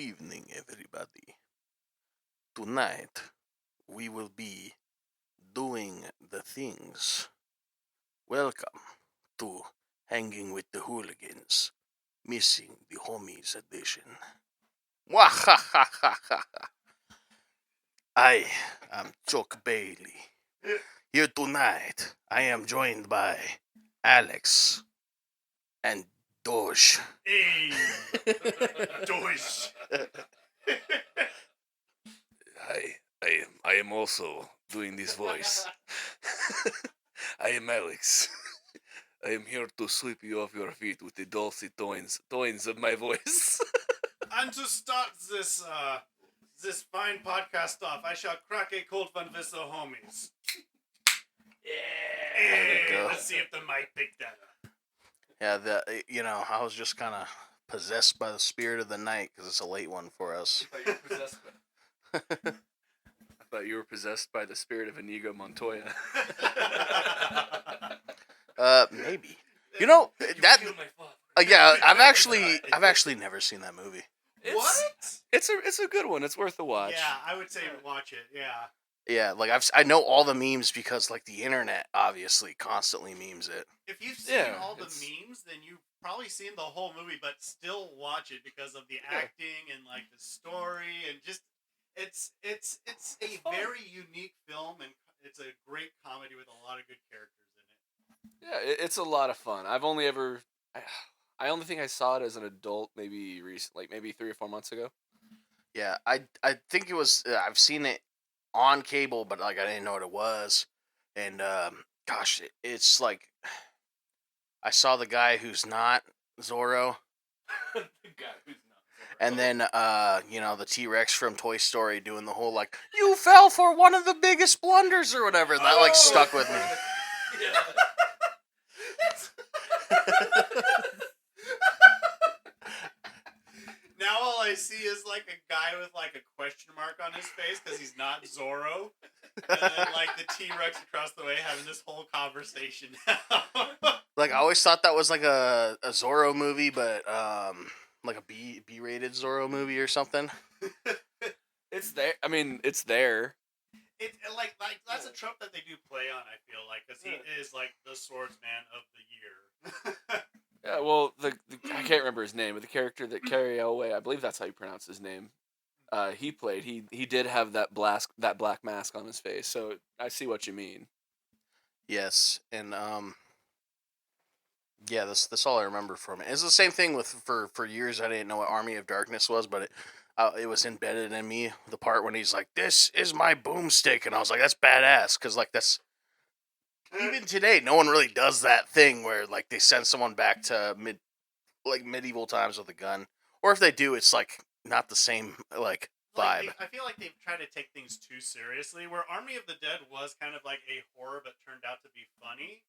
evening, everybody. Tonight, we will be doing the things. Welcome to Hanging with the Hooligans, Missing the Homies edition. Wahahaha! I am Chuck Bailey. Here tonight, I am joined by Alex and Doge. Hey, Deutsch. I am also doing this voice. I am Alex. I am here to sweep you off your feet with the dulcet tones of my voice. And to start this fine podcast off, I shall crack a cold one with the homies. Yeah. There we go. Let's see if the mic picked that up. Yeah, I was just kind of possessed by the spirit of the night because it's a late one for us. I thought you were possessed by the spirit of Inigo Montoya. Maybe. I've actually never seen that movie. What? It's a good one. It's worth a watch. Yeah, I would say watch it. Yeah. Yeah, like I know all the memes because like the internet obviously constantly memes it. If you've seen Yeah, all the memes, then you've probably seen the whole movie, but still watch it because of the acting and like the story and just it's a very unique film and it's a great comedy with a lot of good characters in it. Yeah, it's a lot of fun. I only think I saw it as an adult, maybe maybe 3 or 4 months ago. Yeah, I think it was I've seen it on cable, but like I didn't know what it was, and it's like I saw the guy who's not Zorro. The guy who's not. And then, the T-Rex from Toy Story doing the whole, like, you fell for one of the biggest blunders or whatever. And that, like, stuck with me. Now all I see is, like, a guy with, like, a question mark on his face because he's not Zorro. And then, like, the T-Rex across the way having this whole conversation now. Like, I always thought that was, like, a Zorro movie, but, like a B-rated Zorro movie or something. It's there. I mean, it's there. It like that's a trope that they do play on. I feel like because he is like the swordsman of the year. Yeah, well, I can't remember his name, but the character that Carrie Elway, I believe that's how you pronounce his name. He played. He did have that black mask on his face, so I see what you mean. Yes, and yeah, that's all I remember from it. It's the same thing with for years. I didn't know what Army of Darkness was, but it was embedded in me. The part when he's like, "This is my boomstick," and I was like, "That's badass," because like that's even today, no one really does that thing where like they send someone back to medieval times with a gun, or if they do, it's like not the same like vibe. I feel like they've tried to take things too seriously. Where Army of the Dead was kind of like a horror, but turned out to be funny.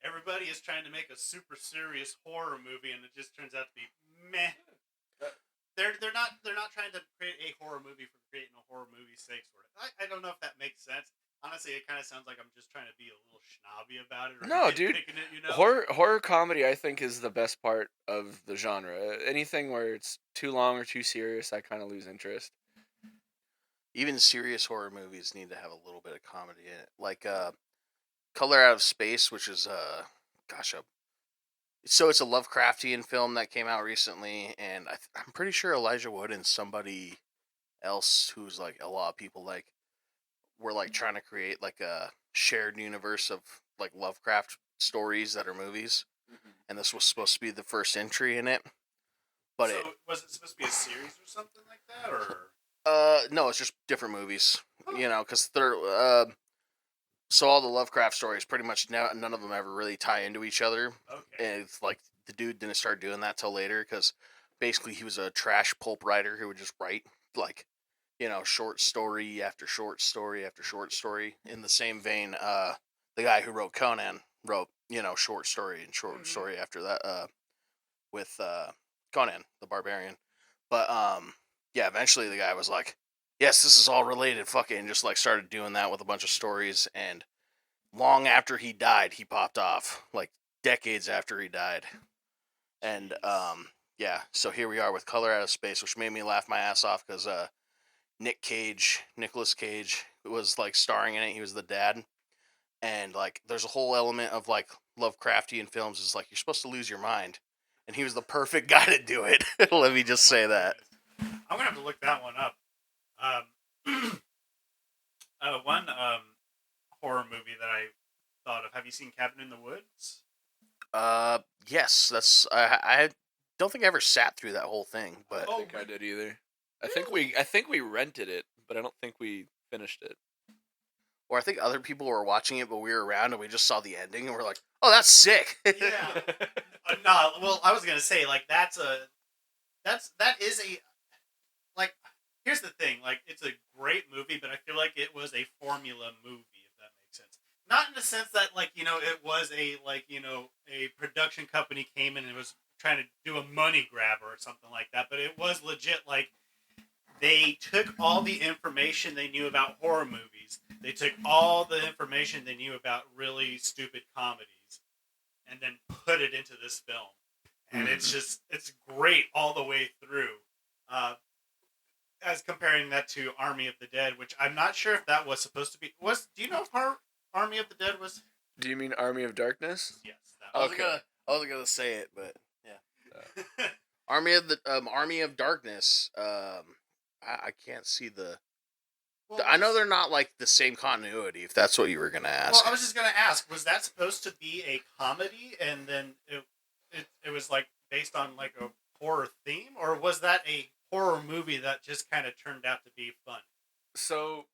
Everybody is trying to make a super serious horror movie, and it just turns out to be meh. They're not trying to create a horror movie for creating a horror movie's sake, sort of. I don't know if that makes sense. Honestly, it kind of sounds like I'm just trying to be a little snobby about it. Or No, dude. It, Horror comedy, I think, is the best part of the genre. Anything where it's too long or too serious, I kind of lose interest. Even serious horror movies need to have a little bit of comedy in it, like Color Out of Space, which is so it's a Lovecraftian film that came out recently, and I'm pretty sure Elijah Wood and somebody else who's like a lot of people like were like trying to create like a shared universe of like Lovecraft stories that are movies, and this was supposed to be the first entry in it. But so was it supposed to be a series or something like that, or? No, it's just different movies. Because they're so all the Lovecraft stories, pretty much none of them ever really tie into each other. Okay. And it's like the dude didn't start doing that till later because basically he was a trash pulp writer who would just write like, short story after short story after short story. In the same vein, the guy who wrote Conan wrote, short story and short story after that with Conan the Barbarian. But yeah, eventually the guy was like, yes, this is all related, fuck it, and just like started doing that with a bunch of stories. And long after he died, he popped off, like decades after he died. And yeah, so here we are with Color Out of Space, which made me laugh my ass off because Nicolas Cage, was like starring in it. He was the dad, and like there's a whole element of like Lovecraftian films is like you're supposed to lose your mind, and he was the perfect guy to do it. Let me just Oh my say that. goodness. I'm gonna have to look that one up. Um, one horror movie that I thought of. Have you seen Cabin in the Woods? Yes, I don't think I ever sat through that whole thing, I but don't think I did either. I think we rented it, but I don't think we finished it. or I think other people were watching it, but we were around and we just saw the ending and we're like, oh, that's sick. Yeah. No, well, I was gonna say like that is a like. Here's the thing, like it's a great movie, but I feel like it was a formula movie, if that makes sense. Not in the sense that like it was a a production company came in and was trying to do a money grab or something like that, but it was legit like they took all the information they knew about horror movies. They took all the information they knew about really stupid comedies and then put it into this film. And it's great all the way through. As comparing that to Army of the Dead, which I'm not sure if that was supposed to be. Do you know if Army of the Dead was? Do you mean Army of Darkness? Yes. I That wasn't gonna say it, but yeah. was. Army of Darkness. I can't see the. Well, I know they're not like the same continuity. If that's what you were gonna ask. Well, I was just gonna ask, was that supposed to be a comedy, and then it was like based on like a horror theme, or was that a horror movie that just kind of turned out to be fun? So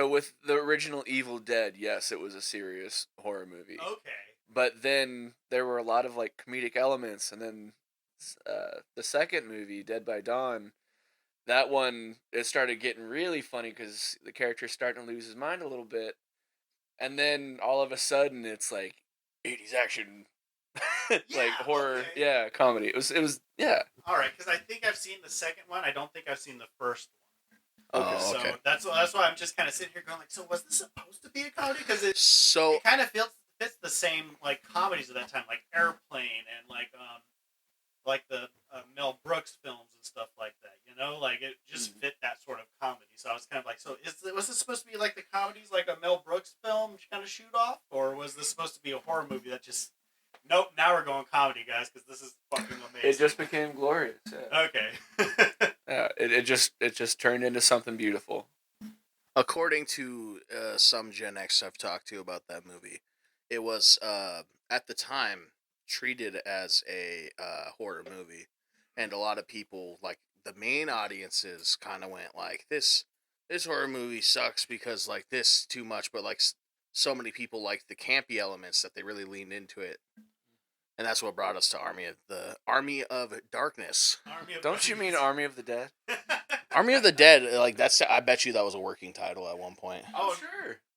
with the original Evil Dead, yes, it was a serious horror movie. Okay. But then there were a lot of like comedic elements, and then the second movie, Dead by Dawn, that one it started getting really funny because the character's starting to lose his mind a little bit, and then all of a sudden it's like 80s action, like Yeah, horror, okay. yeah, comedy. It was yeah. All right, because I think I've seen the second one. I don't think I've seen the first one. Oh, So okay. that's why I'm just kind of sitting here going like, so was this supposed to be a comedy? Because So it kind of fits the same like comedies of that time, like Airplane and like the Mel Brooks films and stuff like that. Like it just fit that sort of comedy. So I was kind of like, so was this supposed to be like the comedies, like a Mel Brooks film, kind of shoot off, or was this supposed to be a horror movie that just? Nope. Now we're going comedy, guys, because this is fucking amazing. It just became glorious. Yeah. Okay. Yeah, it just turned into something beautiful. according to some Gen X I've talked to about that movie, it was at the time treated as a horror movie, and a lot of people, like the main audiences, kind of went like this horror movie sucks because like this too much, but like so many people liked the campy elements that they really leaned into it, and that's what brought us to Army of Darkness. Don't you mean Army of the Dead? Army of the Dead, like that's. I bet you that was a working title at one point. Oh,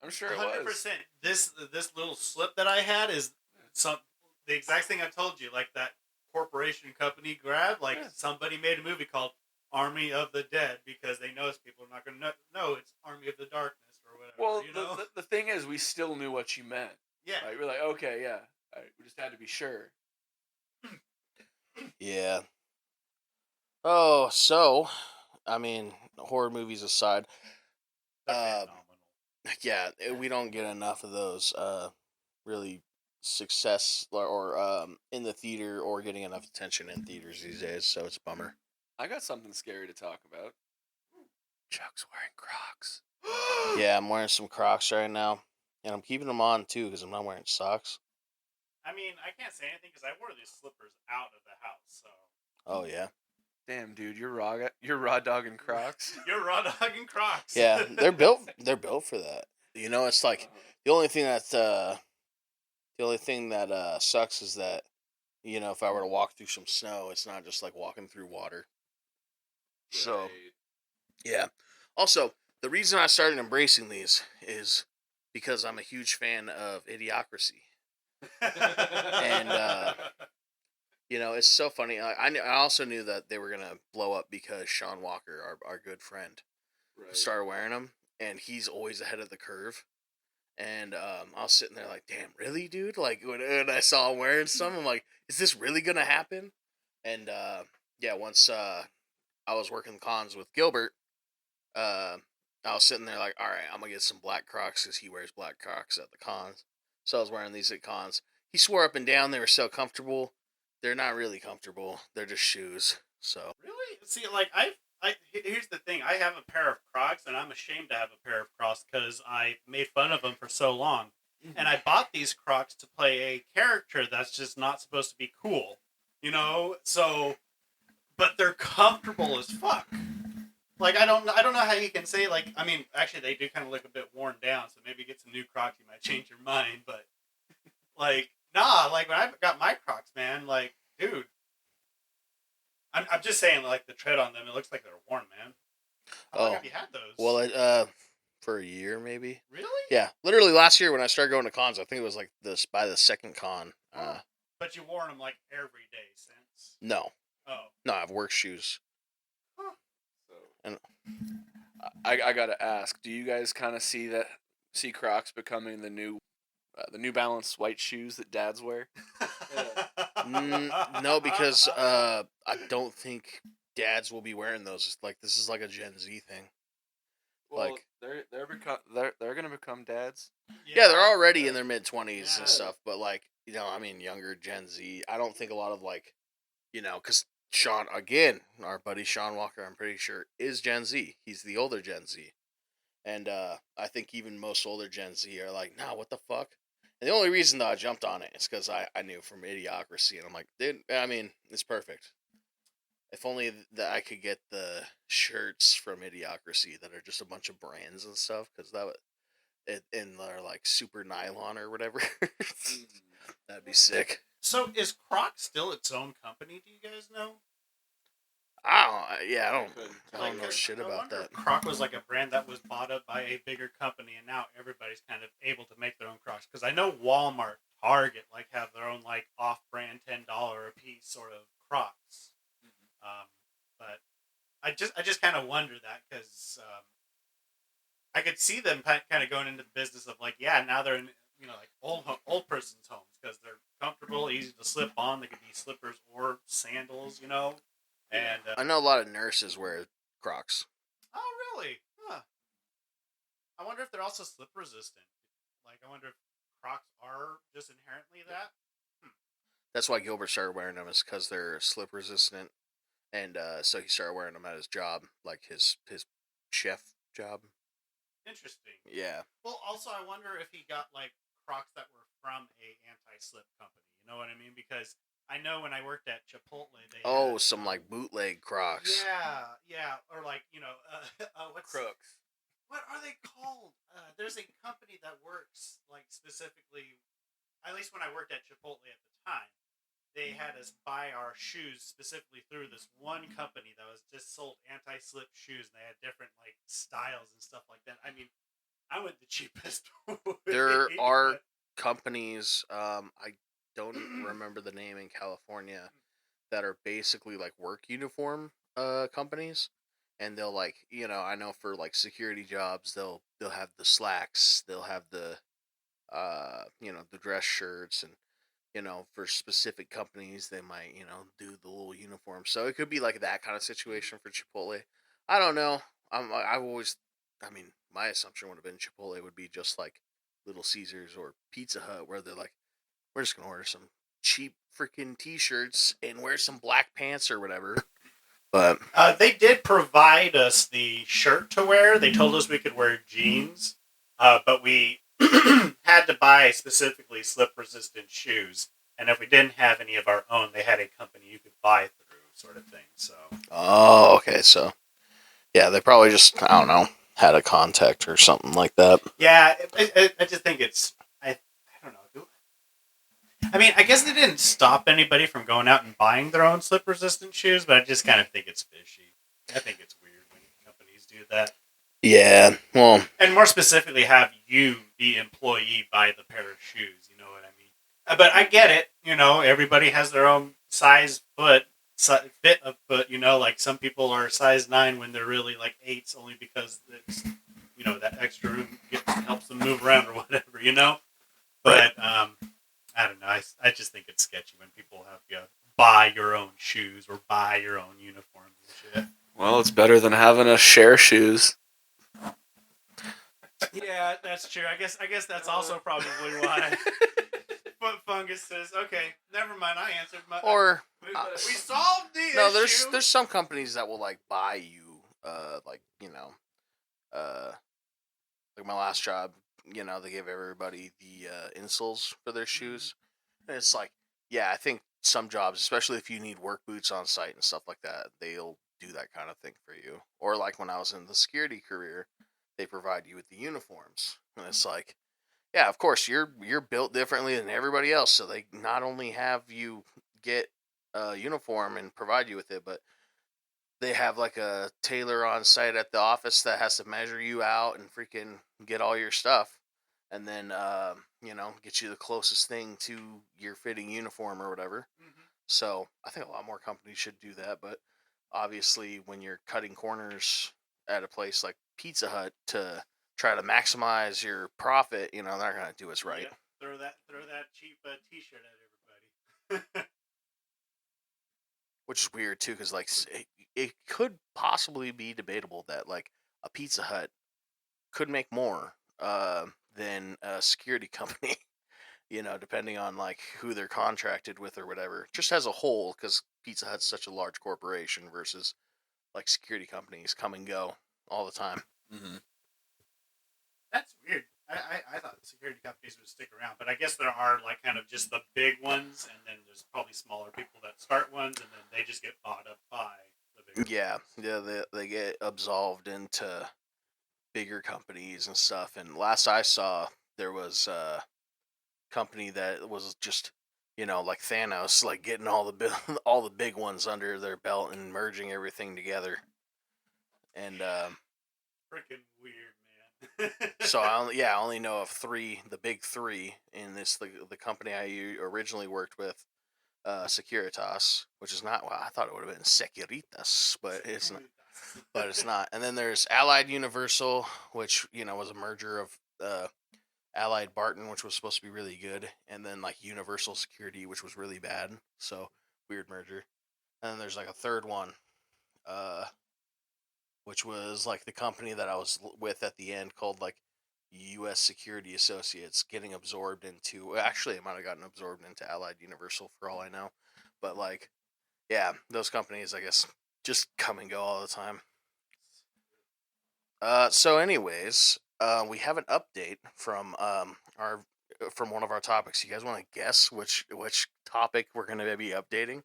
I'm sure it was. 100%. This little slip that I had is the exact thing I told you, like that corporation company grab. Like somebody made a movie called Army of the Dead because they know people are not going to know it's Army of the Darkness or whatever. Well, the thing is, we still knew what you meant. Yeah. Like, we're like, okay, yeah. We just had to be sure. Yeah. Oh, so I mean, horror movies aside, They're uh, phenomenal. yeah, we don't get enough of those really success or in the theater or getting enough attention in theaters these days. So it's a bummer. I got something scary to talk about. Chuck's wearing Crocs. Yeah, I'm wearing some Crocs right now, and I'm keeping them on too because I'm not wearing socks. I mean, I can't say anything because I wore these slippers out of the house. So Oh yeah, Damn, dude, you're raw dogging Crocs. you're raw dogging Crocs. yeah, they're built. They're built for that. It's like the only thing that sucks is that if I were to walk through some snow, it's not just like walking through water. So Right. yeah. Also, the reason I started embracing these is because I'm a huge fan of Idiocracy. And it's so funny. I also knew that they were gonna blow up because Sean Walker, our good friend, Right. started wearing them, and he's always ahead of the curve. And I was sitting there like, damn, really, dude? Like when I saw him wearing some, I'm like, is this really gonna happen? And yeah, once I was working cons with Gilbert, I was sitting there like, all right, I'm gonna get some black Crocs because he wears black Crocs at the cons. So I was wearing these at cons. He swore up and down they were so comfortable. They're not really comfortable. They're just shoes. So Really? See, like here's the thing. I have a pair of Crocs, and I'm ashamed to have a pair of Crocs because I made fun of them for so long. And I bought these Crocs to play a character that's just not supposed to be cool, you know. So, but they're comfortable as fuck. Like I don't know how you can say like. I mean, actually, they do kind of look a bit worn down. So maybe get some new Crocs, you might change your mind. But like, nah. Like when I got my Crocs, man. Like, dude. I'm just saying, like the tread on them, it looks like they're worn, man. How long have you had those? well, for a year maybe. Really? Yeah, literally last year when I started going to cons, I think it was like this by the second con. But you worn them like every day since. No, Oh. no, I have work shoes. Huh. So And I gotta ask, do you guys kind of see Crocs becoming the New Balance white shoes that dads wear? no, because I don't think dads will be wearing those. Like this is like a Gen Z thing. Well, Like they're gonna become dads. yeah, they're already in their mid-20s Yeah. and stuff, but like, I mean, younger Gen Z. I don't think a lot of like, because Sean, again, our buddy Sean Walker, I'm pretty sure is Gen Z. He's the older Gen Z, and I think even most older Gen Z are like, nah, what the fuck. And the only reason that I jumped on it is because I knew from Idiocracy, and I'm like, dude, I mean, it's perfect. If only that I could get the shirts from Idiocracy that are just a bunch of brands and stuff, because that would, and they're like super nylon or whatever. That'd be sick. So is Crocs still its own company? Do you guys know? Yeah, I don't know Like, shit I about wonder that. if Croc was like a brand that was bought up by a bigger company, and now everybody's kind of able to make their own Crocs. Because I know Walmart, Target, like have their own like off-brand $10 a piece sort of Crocs. But I just kind of wonder that because I could see them kind of going into the business of like, yeah, now they're in like old person's homes because they're comfortable, easy to slip on. They could be slippers or sandals, And I know a lot of nurses wear Crocs. oh, really? Huh. I wonder if they're also slip resistant. Like, I wonder if Crocs are just inherently that. That's why Gilbert started wearing them, is because they're slip resistant, and so he started wearing them at his job, like his chef job. Interesting. Yeah. Well, also, I wonder if he got like Crocs that were from a anti-slip company. You know what I mean? Because I know when I worked at Chipotle, they had, Some like bootleg Crocs. yeah, or like what's Crooks. what are they called? There's a company that works like specifically. At least when I worked at Chipotle at the time, they had us buy our shoes specifically through this one company that was just sold anti-slip shoes. And they had different like styles and stuff like that. I mean, I went the cheapest way, There are but- companies, I don't remember the name in California, that are basically like work uniform companies, and they'll like, I know for like security jobs, they'll have the slacks, they'll have the the dress shirts, and for specific companies they might, do the little uniform. So it could be like that kind of situation for Chipotle. I don't know. I've always, I mean, my assumption would have been Chipotle would be just like Little Caesars or Pizza Hut, where they're like, we're just gonna order some cheap freaking t-shirts and wear some black pants or whatever. But They did provide us the shirt to wear. They told us we could wear jeans, but we had to buy specifically slip-resistant shoes. And if we didn't have any of our own, they had a company you could buy through, sort of thing. So, oh, okay, so yeah, they probably just, I don't know, had a contact or something like that. yeah, I just think it's I don't know. I mean, I guess they didn't stop anybody from going out and buying their own slip-resistant shoes, but I just kind of think it's fishy. I think it's weird when companies do that. Yeah, well, And more specifically, have you, the employee, buy the pair of shoes. You know what I mean? But I get it. Everybody has their own size foot, fit of foot. Like some people are size 9 when they're really like 8s, only because it's that extra room helps them move around or whatever. But I don't know. I just think it's sketchy when people have buy your own shoes or buy your own uniforms and shit. Well, it's better than having to share shoes. Yeah, that's true. I guess that's also probably why. Foot fungus says, "Okay, never mind. I answered my." Or we solved the no, issue. there's some companies that will like buy you, like like my last job, they gave everybody the insoles for their shoes, and it's like, yeah, I think some jobs, especially if you need work boots on site and stuff like that, they'll do that kind of thing for you. Or like when I was in the security career, they provide you with the uniforms, and it's like, yeah, of course you're built differently than everybody else, so they not only have you get a uniform and provide you with it, but they have like a tailor on site at the office that has to measure you out and freaking get all your stuff, and then get you the closest thing to your fitting uniform or whatever. Mhm. So I think a lot more companies should do that, but obviously when you're cutting corners at a place like Pizza Hut to try to maximize your profit, they're not gonna do us right. Yeah, throw that cheap T-shirt at everybody. Which is weird too, because like it could possibly be debatable that like a Pizza Hut could make more than a security company, depending on like who they're contracted with or whatever. Just as a whole, because Pizza Hut's such a large corporation versus like security companies come and go all the time. Mm-hmm. That's weird. I thought security companies would stick around, but I guess there are like kind of just the big ones, and then there's probably smaller people that start ones, and then they just get bought up by the big. Yeah, they get absolved into bigger companies and stuff. And last I saw, there was a company that was just like Thanos, like getting all the all the big ones under their belt and merging everything together. And Freaking weird, man. so I only know of three, the big three in this the company I originally worked with, Securitas, which is not. Well, I thought it would have been Securitas, but it's not. But it's not. And then there's Allied Universal, which was a merger of Allied Barton, which was supposed to be really good, and then like Universal Security, which was really bad. So weird merger. And then there's like a third one, uh, which was like the company that I was with at the end, called like U.S. Security Associates, getting absorbed into. Actually, it might have gotten absorbed into Allied Universal for all I know. But like, yeah, those companies, I guess, just come and go all the time. So, anyways, we have an update from our from one of our topics. You guys want to guess which topic we're going to be updating?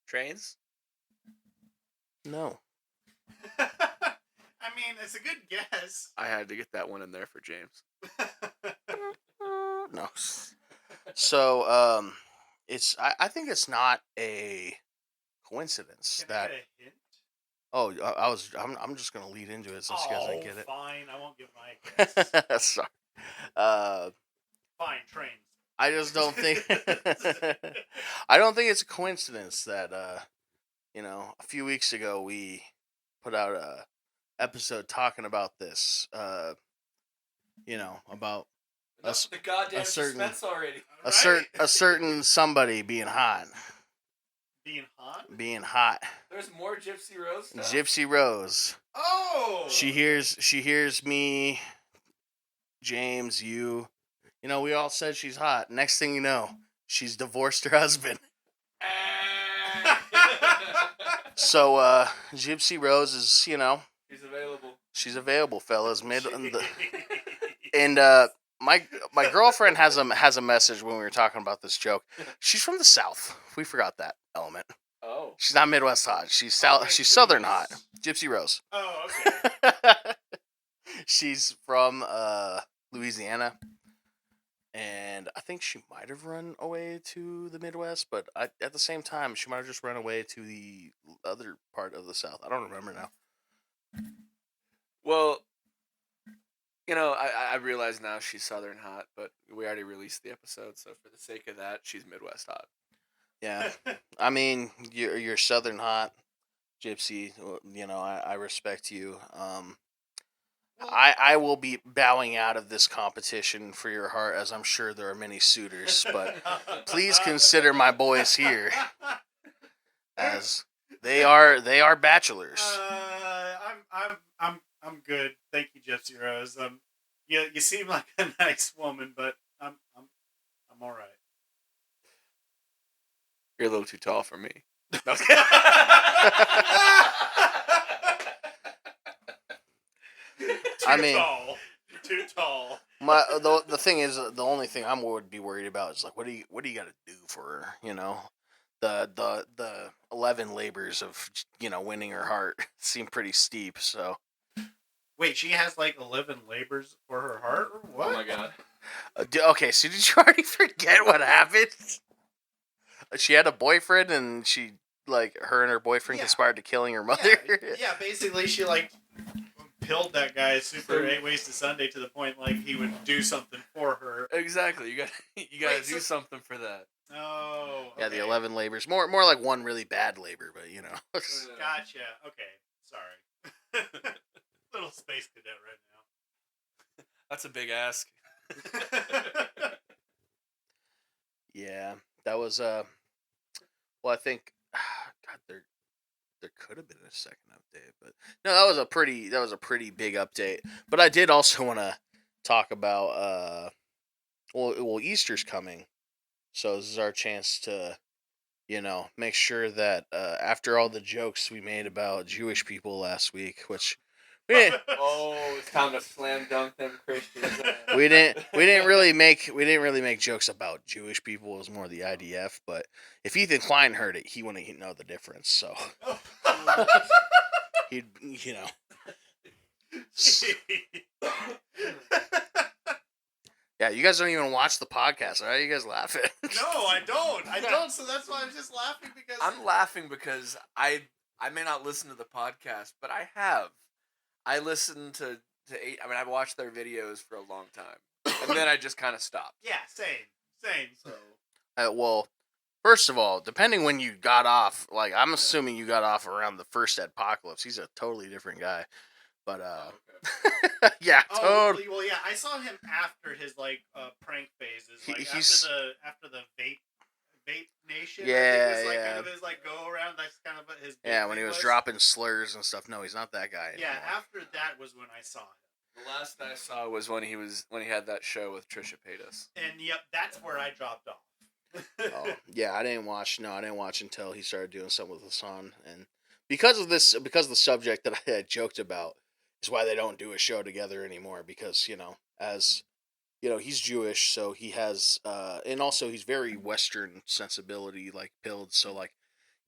Trains? No. I mean, it's a good guess. I had to get that one in there for James. No. So, I think it's not a coincidence Can I that. get a hint? Oh, I'm just gonna lead into it since you guys didn't get it. Fine. I won't give my guess. Sorry. Uh, Fine, trains. I just don't think. I don't think it's a coincidence that a few weeks ago we put out a episode talking about this. About Enough the goddamn a certain- suspense already. a certain somebody being hot. Being hot? There's more Gypsy Rose stuff? Gypsy Rose. Oh! She hears me, James, you. We all said she's hot. Next thing you know, she's divorced her husband. So, Gypsy Rose is, She's available. she's available, fellas. And my girlfriend has a message when we were talking about this joke. She's from the South. We forgot that element. Oh. She's not Midwest hot. She's she's Southern hot. Gypsy Rose. Oh, okay. She's from Louisiana, and I think she might have run away to the Midwest, but at the same time, she might have just run away to the other part of the South. I don't remember now. Well, I realize now she's Southern hot, but we already released the episode, so for the sake of that, she's Midwest hot. Yeah, I mean, you're Southern hot, Gypsy. I respect you. I will be bowing out of this competition for your heart, as I'm sure there are many suitors. But please consider my boys here, as they are bachelors. I'm good. Thank you, Gypsy Rose. You seem like a nice woman, but I'm all right. You're a little too tall for me. No. Too tall. The thing is, the only thing I would be worried about is like, what do you got to do for her? You know, the 11 labors of winning her heart seem pretty steep. So wait, she has like 11 labors for her heart, or what? Oh my god. Okay, so did you already forget what happened? She had a boyfriend, and her and her boyfriend conspired to killing her mother. Yeah, basically she like pilled that guy super 8 ways to Sunday to the point like he would do something for her. Exactly. You got to do something for that. Oh. Okay. Yeah, the 11 labors. More like one really bad labor, but Gotcha. Okay. Sorry. Little space cadet right now. That's a big ask. Yeah, that was well, I think God, there could have been a second update, but no, that was a pretty big update. But I did also want to talk about well, Easter's coming, so this is our chance to make sure that after all the jokes we made about Jewish people last week, which it's time to slam dunk them Christians. we didn't really make jokes about Jewish people. It was more the IDF. But if Ethan Klein heard it, he wouldn't know the difference. So he'd Yeah, you guys don't even watch the podcast. Why are you guys laughing? No, I don't. So that's why I'm just laughing because I'm laughing because I may not listen to the podcast, but I have. I listened to I've watched their videos for a long time, and then I just kind of stopped. Yeah, same. So, well, first of all, depending when you got off, like I'm assuming you got off around the first Apocalypse. He's a totally different guy, but okay. yeah, totally. Well, yeah, I saw him after his prank phases, like he's after the vape nation. Yeah, I think was, yeah. Kind of his go around. That's kind of what his when he was dropping slurs and stuff. No, he's not that guy anymore. Yeah, after that was when I saw him. The last I saw was when he had that show with Trisha Paytas. And yep, that's where I dropped off. Oh, yeah, I didn't watch until he started doing something with Hassan, and because of the subject that I had joked about is why they don't do a show together anymore, because as he's Jewish, so he has and also he's very Western sensibility pilled, so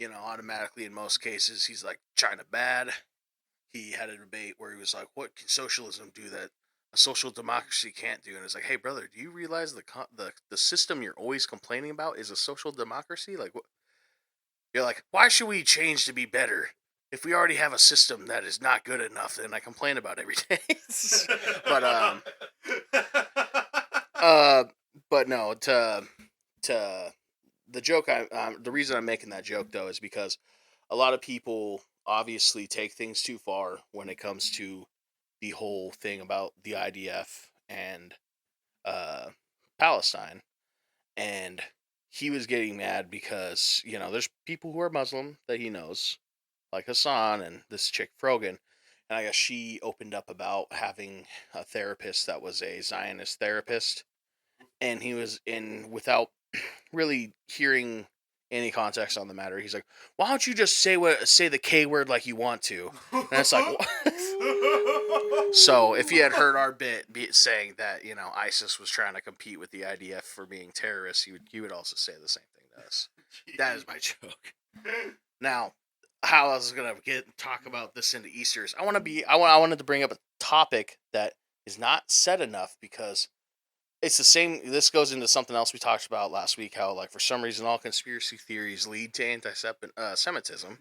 automatically in most cases he's like China bad. He had a debate where he was like, what can socialism do that a social democracy can't do? And it's like, hey brother, do you realize the system you're always complaining about is a social democracy? Like, what? You're like, why should we change to be better if we already have a system that is not good enough? And I complain about every day. But but no, to the joke. The reason I'm making that joke though is because a lot of people obviously take things too far when it comes to the whole thing about the IDF and Palestine, and he was getting mad because there's people who are Muslim that he knows, like Hassan and this chick Frogan, and I guess she opened up about having a therapist that was a Zionist therapist, and he was in without really hearing any context on the matter. He's like, "Why don't you just say the K word like you want to?" And it's like, what? So if you had heard our bit saying that ISIS was trying to compete with the IDF for being terrorists, you would also say the same thing to us. That is my joke. Now, how I was gonna talk about this into Easter's, I wanted to bring up a topic that is not said enough, because it's the same. This goes into something else we talked about last week. How for some reason all conspiracy theories lead to anti-Semitism.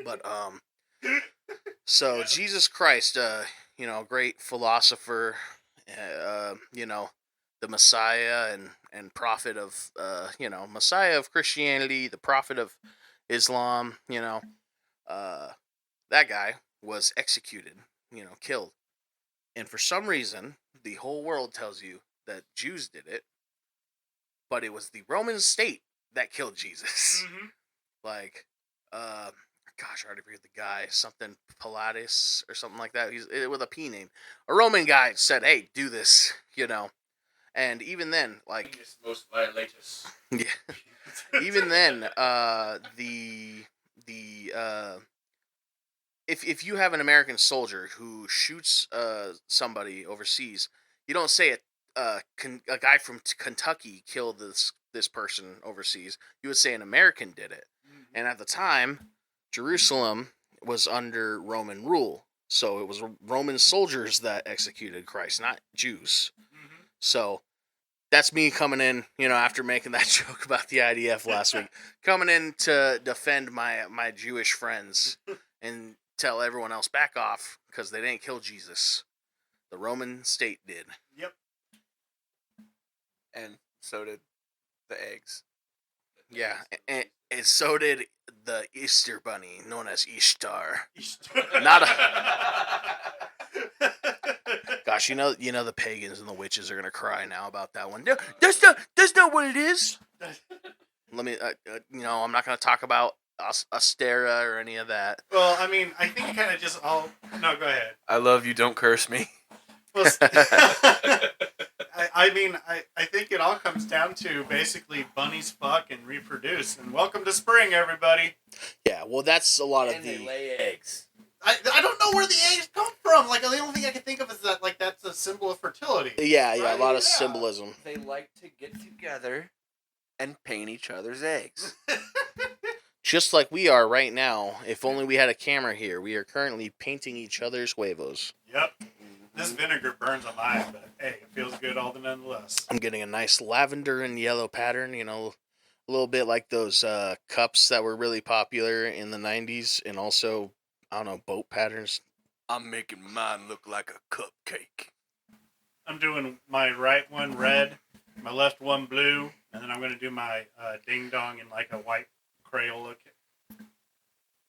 But so Jesus Christ, great philosopher, the Messiah and prophet of Messiah of Christianity, the prophet of Islam. That guy was executed, killed And for some reason, the whole world tells you that Jews did it, but it was the Roman state that killed Jesus. Mm-hmm. Like, gosh, I already forget the guy, something Pilatus or something like that. He's with a P name. A Roman guy said, "Hey, do this," And even then, like, most violators. yeah, even then, the if you have an American soldier who shoots somebody overseas, you don't say a guy from Kentucky killed this person overseas. You would say an American did it. Mm-hmm. And at the time, Jerusalem was under Roman rule, so it was Roman soldiers that executed Christ, not Jews. Mm-hmm. So that's me coming in, after making that joke about the IDF last week, coming in to defend my Jewish friends and tell everyone else back off because they didn't kill Jesus. The Roman state did. Yep. And so did the eggs. Yeah, and so did the Easter bunny, known as Ishtar. Not Gosh, the pagans and the witches are gonna cry now about that one. No, that's not what it is. Let me, I'm not gonna talk about Astera or any of that. Well, I mean, I think kind of just all. No, go ahead. I love you. Don't curse me. Well, I think it all comes down to basically bunnies fuck and reproduce. And welcome to spring, everybody. Yeah, well, that's a lot of And they lay eggs. I don't know where the eggs come from. Like, the only thing I can think of is that, like, that's a symbol of fertility. Yeah, Right? a lot of Yeah. symbolism. They like to get together and paint each other's eggs. Just like we are right now. If only we had a camera here. We are currently painting each other's huevos. Yep. This vinegar burns on mine, but hey, it feels good all the nonetheless. I'm getting a nice lavender and yellow pattern, a little bit like those cups that were really popular in the 90s, and also, I don't know, boat patterns. I'm making mine look like a cupcake. I'm doing my right one red, my left one blue, and then I'm going to do my ding dong in like a white Crayola.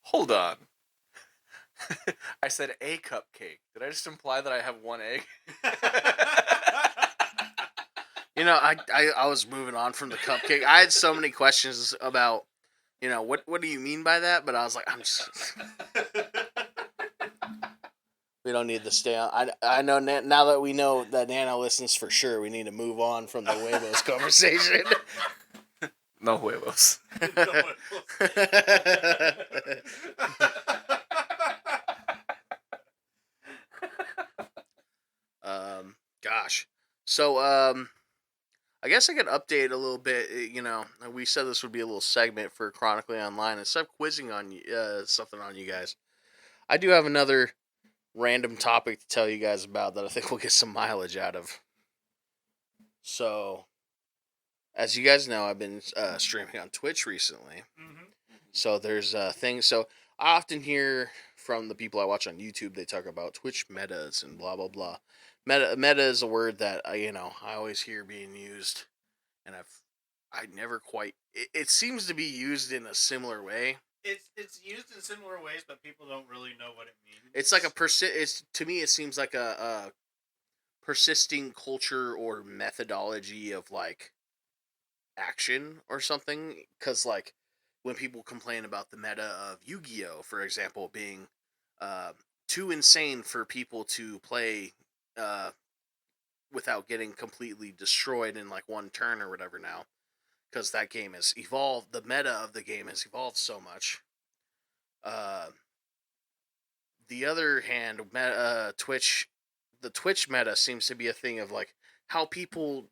Hold on. I said a cupcake. Did I just imply that I have one egg? I was moving on from the cupcake. I had so many questions about, what do you mean by that? But I was like, we don't need to stay on. I know now that we know that Nana listens for sure, we need to move on from the huevos conversation. No huevos. Gosh. So, I guess I could update a little bit. We said this would be a little segment for Chronically Online. Instead of quizzing on something on you guys, I do have another random topic to tell you guys about that I think we'll get some mileage out of. So, as you guys know, I've been streaming on Twitch recently. Mm-hmm. So there's things. So I often hear from the people I watch on YouTube, they talk about Twitch metas and blah blah blah. Meta is a word that I always hear being used, and I never quite. It seems to be used in a similar way. It's used in similar ways, but people don't really know what it means. It's like It's to me, it seems like a persisting culture or methodology of like action or something. Because like when people complain about the meta of Yu-Gi-Oh, for example, being too insane for people to play without getting completely destroyed in like one turn or whatever now, because that game has evolved. The meta of the game has evolved so much. The other hand, the Twitch meta seems to be a thing of like how people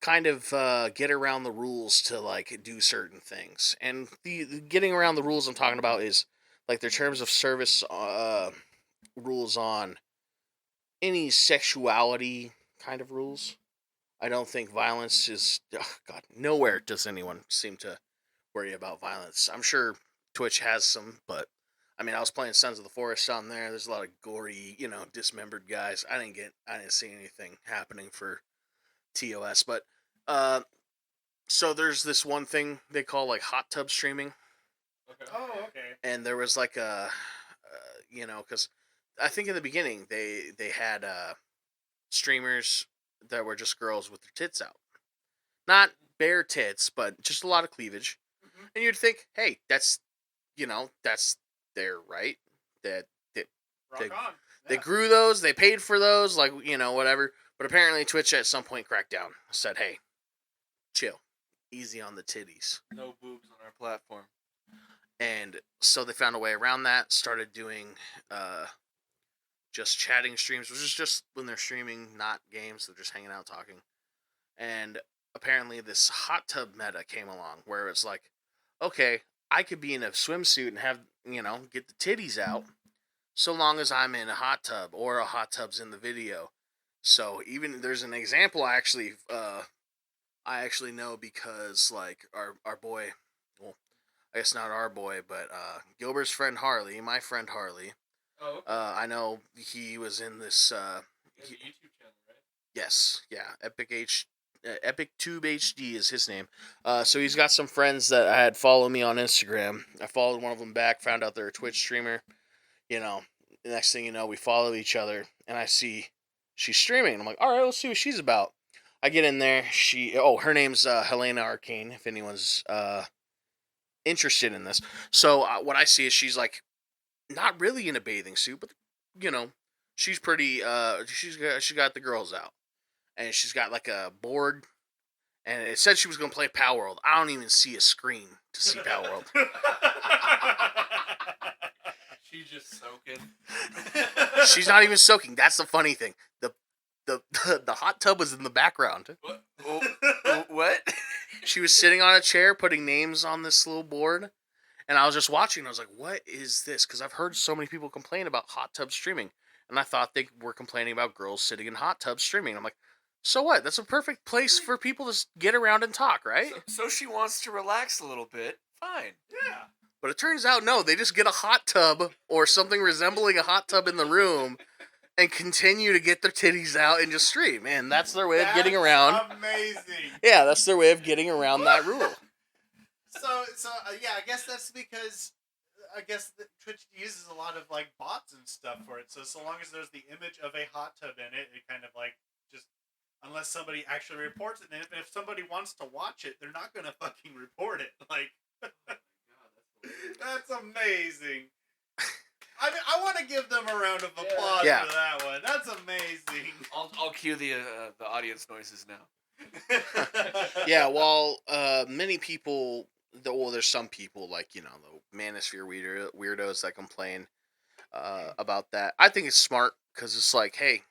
kind of get around the rules to like do certain things, and the getting around the rules I'm talking about is like their terms of service rules on any sexuality kind of rules. I don't think violence is... Oh God, nowhere does anyone seem to worry about violence. I'm sure Twitch has some, but I mean, I was playing Sons of the Forest on there. There's a lot of gory, dismembered guys. I didn't see anything happening for TOS, but so there's this one thing they call like hot tub streaming. Okay. Oh, okay. And there was like a, because I think in the beginning they had streamers that were just girls with their tits out, not bare tits, but just a lot of cleavage. Mhm. And you'd think, hey, that's their right. That Rock they, on. they Yeah. grew those, they paid for those, like whatever. But apparently Twitch at some point cracked down, said, hey, chill, easy on the titties. No boobs on our platform. And so they found a way around that, started doing just chatting streams, which is just when they're streaming, not games, they're just hanging out talking. And apparently this hot tub meta came along where it's like, okay, I could be in a swimsuit and have, get the titties out so long as I'm in a hot tub or a hot tub's in the video. So even there's an example I actually know because like our boy, well, I guess not our boy, but Gilbert's friend Harley, my friend Harley. Oh, okay. I know he was in this. He has a YouTube channel, right? Yes, yeah, Epic Tube HD is his name. So he's got some friends that I had follow me on Instagram. I followed one of them back, found out they're a Twitch streamer. The next thing you know, we follow each other, and I see she's streaming. I'm like, all right, let's see what she's about. I get in there. Her name's Helena Arcane. If anyone's interested in this, so what I see is she's like not really in a bathing suit, but she's pretty. She got the girls out, and she's got like a board, and it said she was gonna play Power World. I don't even see a screen to see Power World. She's just soaking. She's not even soaking. That's the funny thing. The hot tub was in the background. What? What? She was sitting on a chair putting names on this little board, and I was just watching. And I was like, "What is this?" Because I've heard so many people complain about hot tub streaming, and I thought they were complaining about girls sitting in hot tubs streaming. I'm like, so what? That's a perfect place for people to get around and talk, right? So she wants to relax a little bit. Fine. Yeah. But it turns out, no, they just get a hot tub or something resembling a hot tub in the room and continue to get their titties out and just stream. Man, that's their way of getting around. Amazing. Yeah, that's their way of getting around that rule. So yeah, I guess that's because Twitch uses a lot of like bots and stuff for it. So long as there's the image of a hot tub in it, it kind of like just unless somebody actually reports it, and if somebody wants to watch it, they're not gonna fucking report it. Like, that's amazing. I mean, I want to give them a round of applause Yeah. for that one. That's amazing. I'll cue the audience noises now. Yeah, well, many people, there's some people like, the manosphere weirdos that complain about that. I think it's smart because it's like, hey,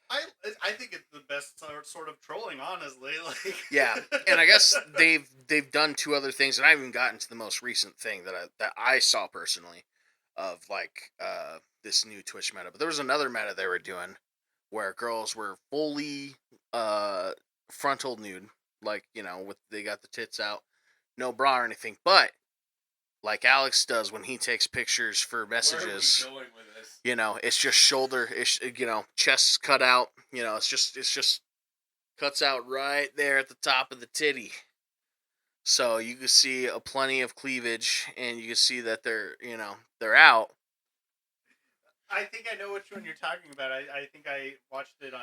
I think it's the best sort of trolling, honestly. Like, yeah, and I guess they've done two other things, and I haven't even gotten to the most recent thing that I saw personally of like this new Twitch meta. But there was another meta they were doing where girls were fully frontal nude, like with they got the tits out, no bra or anything, but like Alex does when he takes pictures for messages. Where are we going with this? It's just shoulder, chest cut out. It's just cuts out right there at the top of the titty. So you can see plenty of cleavage, and you can see that they're out. I think I know which one you're talking about. I think I watched it on.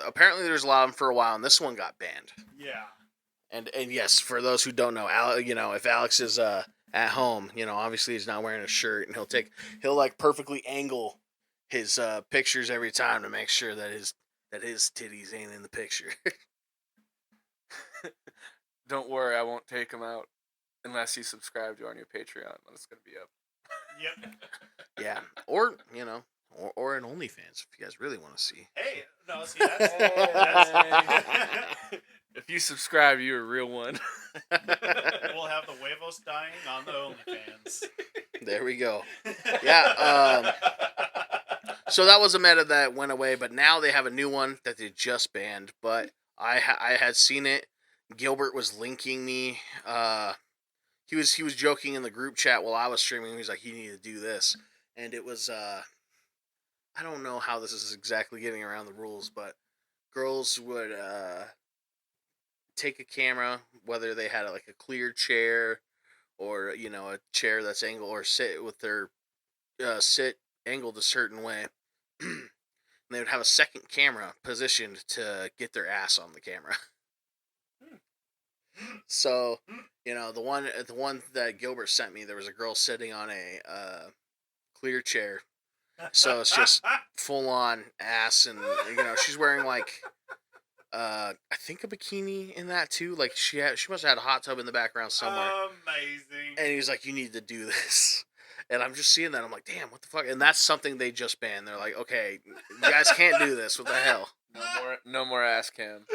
Apparently there's a lot of them for a while, and this one got banned. Yeah. And yes, for those who don't know, if Alex is at home, obviously he's not wearing a shirt, and he'll like perfectly angle his pictures every time to make sure that his titties ain't in the picture. Don't worry, I won't take them out unless you subscribe to our new Patreon. It's gonna be up. Yep. Yeah, or or an OnlyFans if you guys really want to see. Hey, no, see that's If you subscribe, you're a real one. we'll have the huevos dying on the OnlyFans. There we go. Yeah. So that was a meta that went away, but now they have a new one that they just banned. But I had seen it. Gilbert was linking me. He was joking in the group chat while I was streaming. He was like, "You need to do this," and it was I don't know how this is exactly getting around the rules, but girls would take a camera, whether they had like a clear chair or a chair that's angled, or sit with their sit angled a certain way. And they would have a second camera positioned to get their ass on the camera. So, the one that Gilbert sent me, there was a girl sitting on a clear chair. So it's just full on ass, and she's wearing like I think a bikini in that too. Like she must have had a hot tub in the background somewhere. Amazing. And he's like, "You need to do this." And I'm just seeing that. I'm like, "Damn, what the fuck?" And that's something they just banned. They're like, "Okay, you guys can't do this. What the hell?" No more ass cam.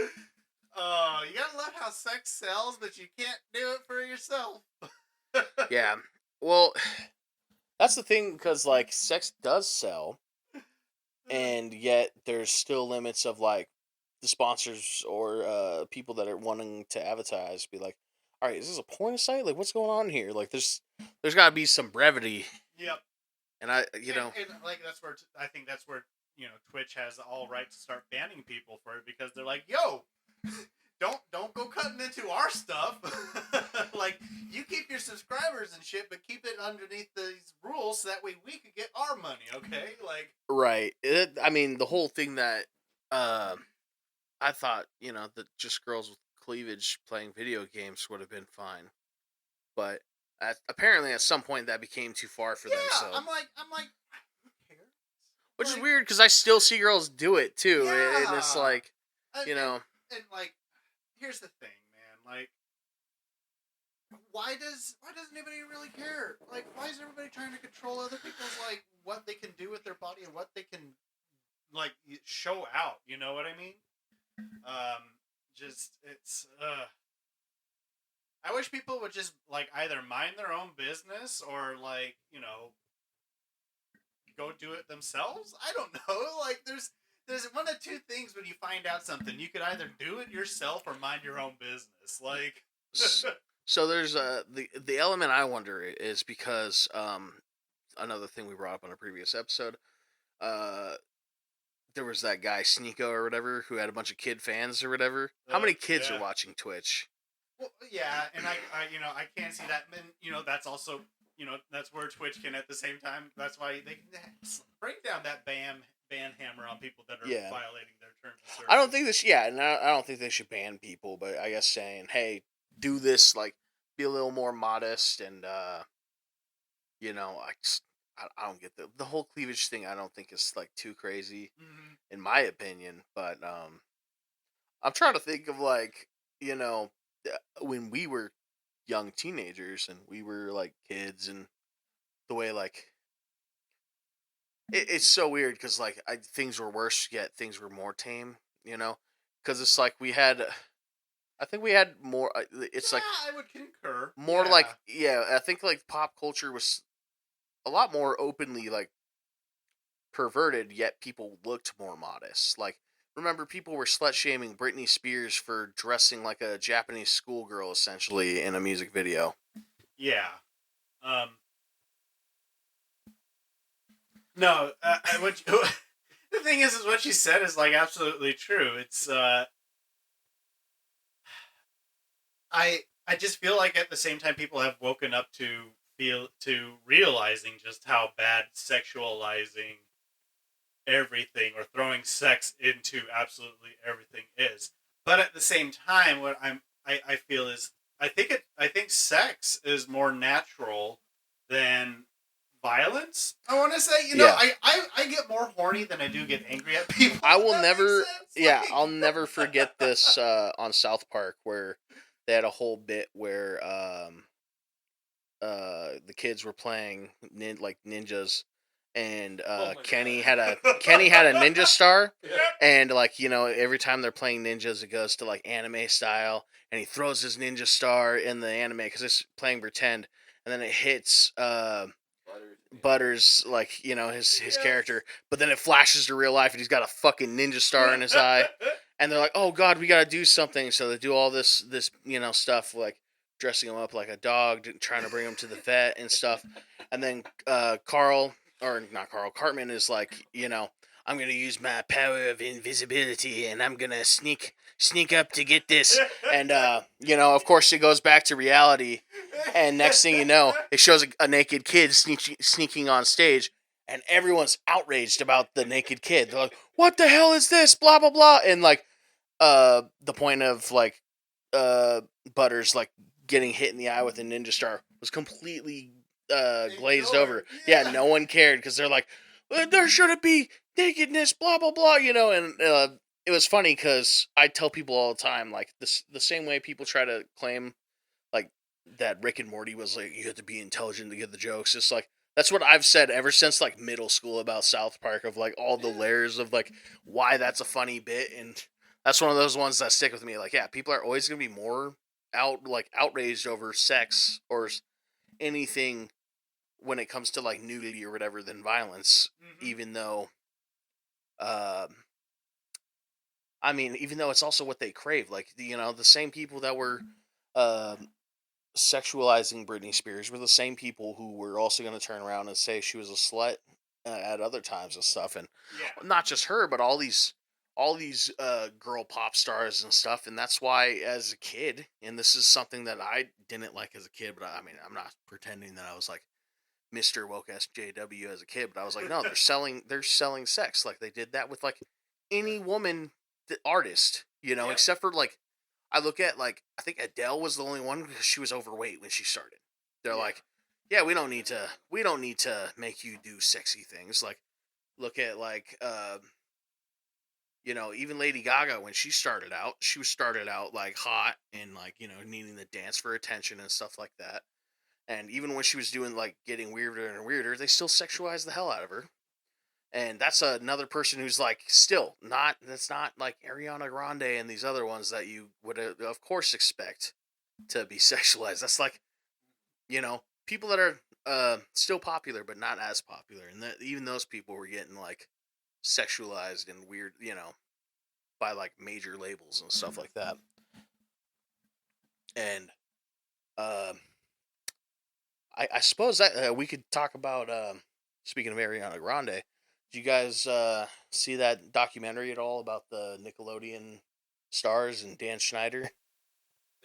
Oh, you gotta love how sex sells, but you can't do it for yourself. Yeah. Well, that's the thing, because like sex does sell, and yet there's still limits of like the sponsors or people that are wanting to advertise be like, all right, is this a porn site? Like, what's going on here? Like, there's got to be some brevity. Yep. And I like that's where I think that's where Twitch has all right to start banning people for it, because they're like, yo, don't go cutting into our stuff. Like, you keep your subscribers and shit, but keep it underneath these rules so that way we could get our money, okay? Like, right. I mean, the whole thing that I thought, that just girls with cleavage playing video games would have been fine, but apparently at some point that became too far for them. So I'm like, who cares? Which is Like, weird, because I still see girls do it too, Yeah. and it's like, and, and like, here's the thing, man. Like, why doesn't anybody really care? Like, why is everybody trying to control other people's like what they can do with their body and what they can like show out? You know what I mean? Just it's. I wish people would just like either mind their own business or like go do it themselves. I don't know. Like there's one of two things when you find out something. You could either do it yourself or mind your own business. Like so there's the element I wonder is because another thing we brought up on a previous episode, there was that guy Sneeko or whatever who had a bunch of kid fans or whatever. How many kids are watching Twitch? Well, yeah, and I I can't see that. And that's also that's where Twitch can at the same time. That's why they can break down that ban hammer on people that are violating their terms of service. I don't think this. Yeah, and I don't think they should ban people, but I guess saying, hey, do this, like, be a little more modest, and I don't get the whole cleavage thing. I don't think is like too crazy, in my opinion. But I'm trying to think of like when we were young teenagers and we were like kids, and the way like it's so weird because like things were worse yet things were more tame, because it's like I think we had more. It's like I would concur. More like I think like pop culture was a lot more openly like perverted, yet people looked more modest. Like, remember, people were slut shaming Britney Spears for dressing like a Japanese schoolgirl essentially in a music video. Yeah. No, the thing is what she said is like absolutely true. It's I just feel like at the same time people have woken up to realizing just how bad sexualizing everything or throwing sex into absolutely everything is. But at the same time, what I feel is I think sex is more natural than violence. I want to say, I get more horny than I do get angry at people. I will never, I'll never forget this on South Park where they had a whole bit where the kids were playing like ninjas, and Kenny had a ninja star, and like every time they're playing ninjas, it goes to like anime style, and he throws his ninja star in the anime because it's playing pretend, and then it hits Butters, like his character, but then it flashes to real life, and he's got a fucking ninja star in his eye, and they're like, "Oh God, we gotta do something." So they do all this stuff, like dressing him up like a dog, trying to bring him to the vet and stuff, and then Cartman is like, I'm gonna use my power of invisibility, and I'm gonna sneak up to get this, and of course it goes back to reality, and next thing you know, it shows a naked kid sneaking on stage, and everyone's outraged about the naked kid. They're like, "What the hell is this?" Blah blah blah, and like, the point of like, Butters like getting hit in the eye with a ninja star was completely glazed over. Yeah, no one cared because they're like, there shouldn't be nakedness, blah blah blah, and it was funny because I tell people all the time, like, this the same way people try to claim like that Rick and Morty was like, you have to be intelligent to get the jokes. It's like, that's what I've said ever since like middle school about South Park, of like all the layers of like why that's a funny bit, and that's one of those ones that stick with me. Like, yeah, people are always gonna be more outraged over sex or anything when it comes to like nudity or whatever than violence, even though, I mean, even though it's also what they crave. Like, the same people that were uh, sexualizing Britney Spears were the same people who were also going to turn around and say she was a slut at other times and stuff. And not just her, but all these girl pop stars and stuff. And that's why, as a kid, and this is something that I didn't like as a kid, but I mean, I'm not pretending that I was like Mr. Woke SJW as a kid, but I was like, no, they're selling sex. Like, they did that with like any woman artist, except for like, I look at like, I think Adele was the only one because she was overweight when she started. They're like, yeah, we don't need to make you do sexy things. Like, look at like, even Lady Gaga, when she was started out like hot and like, needing to dance for attention and stuff like that. And even when she was doing like getting weirder and weirder, they still sexualized the hell out of her. And that's another person who's like still not. That's not like Ariana Grande and these other ones that you would of course expect to be sexualized. That's like, people that are still popular but not as popular, and even those people were getting like sexualized and weird, by like major labels and stuff like that. And uh, I suppose that we could talk about, speaking of Ariana Grande. Did you guys see that documentary at all about the Nickelodeon stars and Dan Schneider?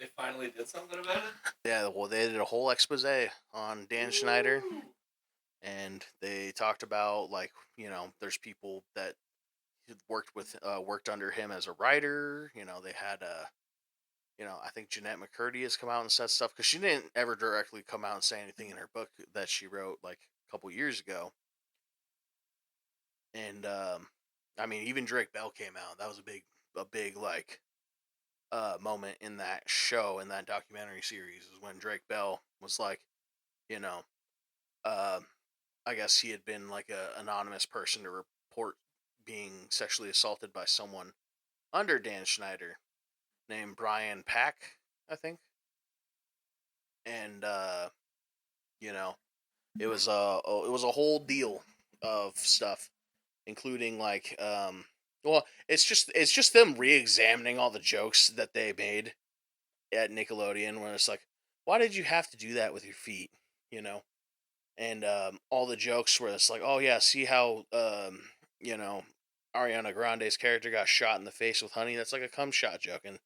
They finally did something about it? Yeah, well, they did a whole expose on Dan Schneider, and they talked about like, there's people that worked under him as a writer. They had I think Jeanette McCurdy has come out and said stuff because she didn't ever directly come out and say anything in her book that she wrote like a couple years ago. And I mean, even Drake Bell came out. That was a big like moment in that show, in that documentary series, is when Drake Bell was like, you know, uh, I guess he had been like a anonymous person to report being sexually assaulted by someone under Dan Schneider named Brian Pack, I think. And you know, it was a whole deal of stuff, including like, well, it's just them re-examining all the jokes that they made at Nickelodeon, where it's like, why did you have to do that with your feet, you know? And all the jokes where it's like, oh yeah, see how you know Ariana Grande's character got shot in the face with honey? That's like a cum shot joke, and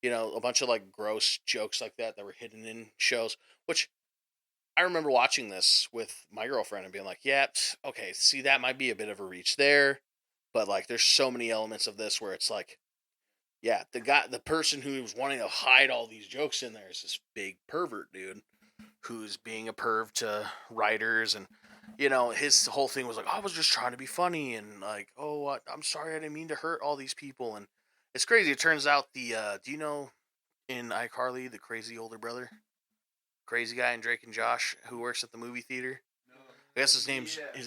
a bunch of like gross jokes like that were hidden in shows. Which I remember watching this with my girlfriend and being like, yeah, okay, see, that might be a bit of a reach there, but like, there's so many elements of this where it's like, yeah, the person who's wanting to hide all these jokes in there is this big pervert dude who's being a perv to writers. And his whole thing was like, I was just trying to be funny, and like, oh, I'm sorry, I didn't mean to hurt all these people. And it's crazy. It turns out do you know, in iCarly, the crazy older brother, crazy guy in Drake and Josh, who works at the movie theater? I guess his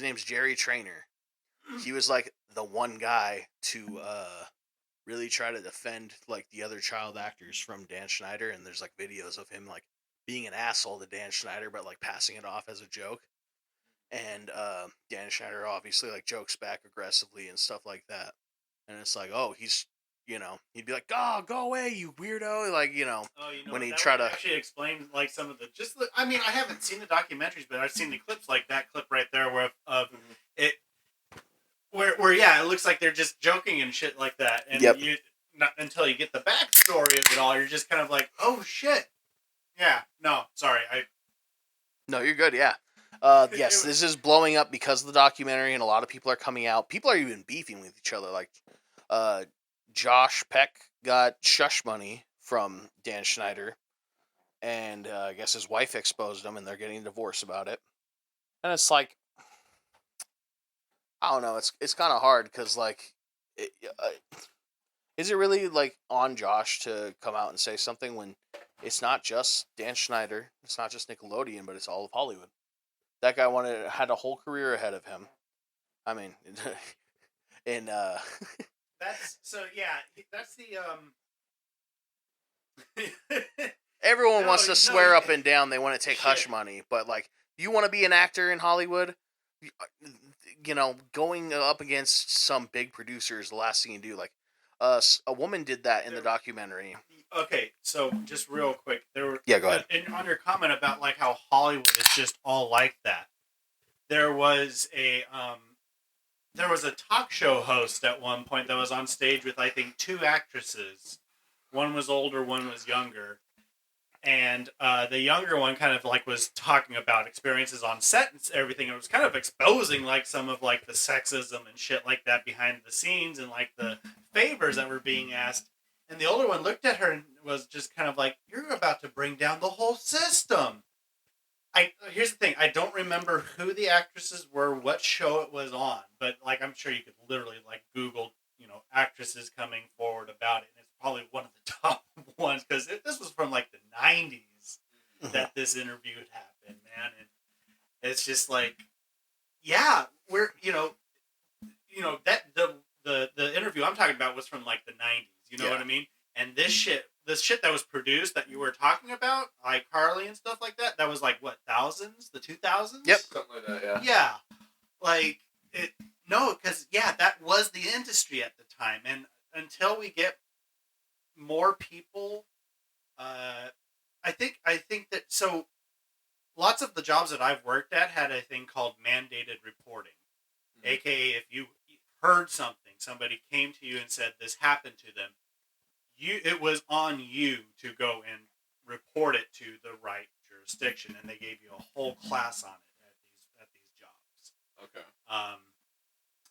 name's Jerry Trainer. He was like the one guy to really try to defend like the other child actors from Dan Schneider, and there's like videos of him like being an asshole to Dan Schneider, but like passing it off as a joke. And Dan Schneider obviously like jokes back aggressively and stuff like that. And it's like, oh, he'd be like, oh, go away, you weirdo. Like, Oh, when he that try would to, actually explain like some of the I mean, I haven't seen the documentaries, but I've seen the clips, like that clip right there where of it, where yeah, it looks like they're just joking and shit like that, and Yep. you not until you get the backstory of it all, you're just kind of like, oh shit, yeah, no, sorry, no, you're good, yeah. Yes, this is blowing up because of the documentary, and a lot of people are coming out. People are even beefing with each other. Like, uh, Josh Peck got shush money from Dan Schneider, and I guess his wife exposed him, and they're getting a divorce about it. And it's like, I don't know. It's kind of hard because like, it, is it really like on Josh to come out and say something when it's not just Dan Schneider, it's not just Nickelodeon, but it's all of Hollywood. That guy had a whole career ahead of him. I mean, and That's so yeah. That's the everyone No, wants to no, swear yeah. up and down they want to take hush Shit. money, but like, you want to be an actor in Hollywood, going up against some big producer is the last thing you do. Like, a woman did that in the documentary. Okay, so just real quick, there were Yeah, go ahead. and on your comment about like how Hollywood is just all like that. There was a talk show host at one point that was on stage with I think two actresses. One was older, one was younger. And the younger one kind of like was talking about experiences on set and everything. It was kind of exposing like some of like the sexism and shit like that behind the scenes and like the favors that were being asked. And the older one looked at her and was just kind of like, "You're about to bring down the whole system." Here's the thing. I don't remember who the actresses were, what show it was on, but like I'm sure you could literally like Google, actresses coming forward about it, and it's probably one of the top ones because this was from like the '90s that this interview had happened, man, and it's just like, yeah, we're that the interview I'm talking about was from like the '90s, you know what I mean? And this shit that was produced that you were talking about, like Carly and stuff like that, that was like what, thousands, the 2000s? Yep. Something like that, yeah. Yeah, like it. No, because that was the industry at the time, and until we get more people, I think that so lots of the jobs that I've worked at had a thing called mandated reporting, aka if you heard something, somebody came to you and said this happened to them, it was on you to go and report it to the right jurisdiction, and they gave you a whole class on it at these jobs. Okay.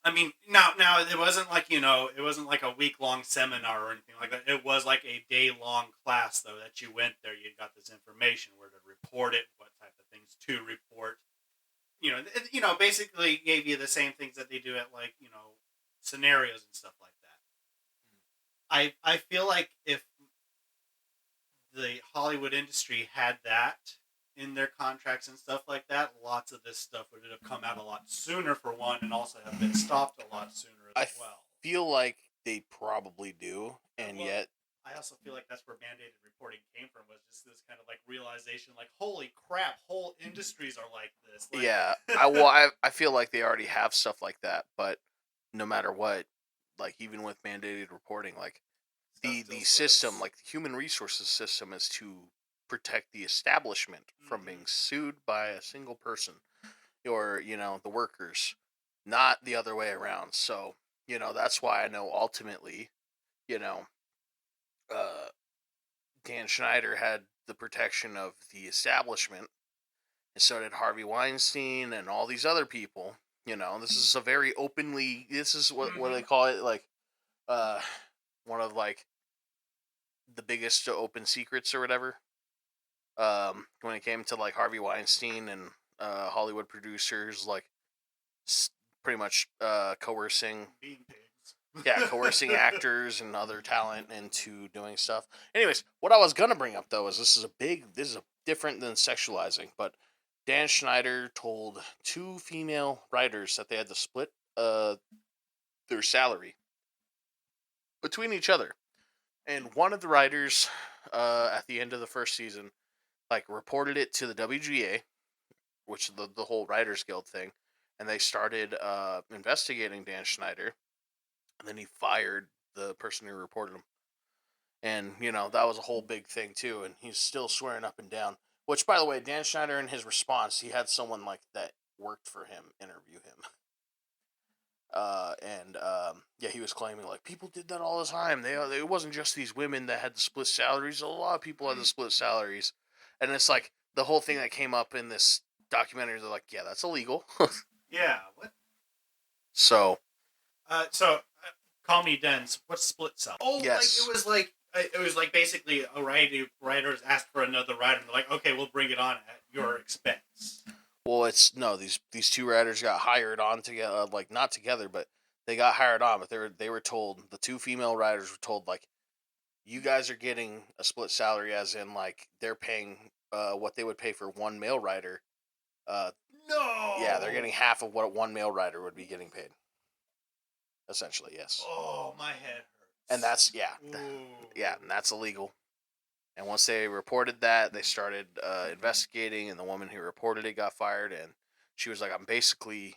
I mean, now it wasn't like it wasn't like a week-long seminar or anything like that. It was like a day-long class though that you went there. You got this information where to report it, what type of things to report. Basically gave you the same things that they do at like scenarios and stuff like that. I feel like if the Hollywood industry had that in their contracts and stuff like that, lots of this stuff would have come out a lot sooner for one, and also have been stopped a lot sooner as well. I feel like they probably do, and yet I also feel like that's where mandated reporting came from, was just this kind of like realization, like, holy crap, whole industries are like this. Like, yeah, I feel like they already have stuff like that, but no matter what, like even with mandated reporting, like the system, like the human resources system, is to protect the establishment from being sued by a single person or the workers, not the other way around. So that's why I know ultimately Dan Schneider had the protection of the establishment, and so did Harvey Weinstein and all these other people. This is a very openly, this is what do they call it, like one of like the biggest open secrets or whatever. When it came to like Harvey Weinstein and Hollywood producers, like pretty much coercing, coercing actors and other talent into doing stuff. Anyways, what I was gonna bring up though is this is different than sexualizing, but Dan Schneider told two female writers that they had to split their salary between each other, and one of the writers at the end of the first season like reported it to the WGA, which is the whole Writers Guild thing, and they started investigating Dan Schneider, and then he fired the person who reported him, and that was a whole big thing too, and he's still swearing up and down. Which, by the way, Dan Schneider, in his response, he had someone like that worked for him interview him. He was claiming like people did that all the time. It wasn't just these women that had to split salaries. A lot of people had to split salaries, and it's like the whole thing that came up in this documentaries are like, yeah, that's illegal. Yeah. What? So So call me dense. What's split cell? Oh, Yes. it was like basically a writers asked for another writer, and they're like, okay, we'll bring it on at your expense. well, it's no, these two writers got hired on together, like not together, but they got hired on, but they were told, the two female writers were told, like, you guys are getting a split salary, as in like they're paying what they would pay for one male writer. No. Yeah, they're getting half of what one male writer would be getting paid. Essentially, yes. Oh, my head hurts. And that's Ooh. and that's illegal. And once they reported that, they started investigating, and the woman who reported it got fired. And she was like, "I'm basically,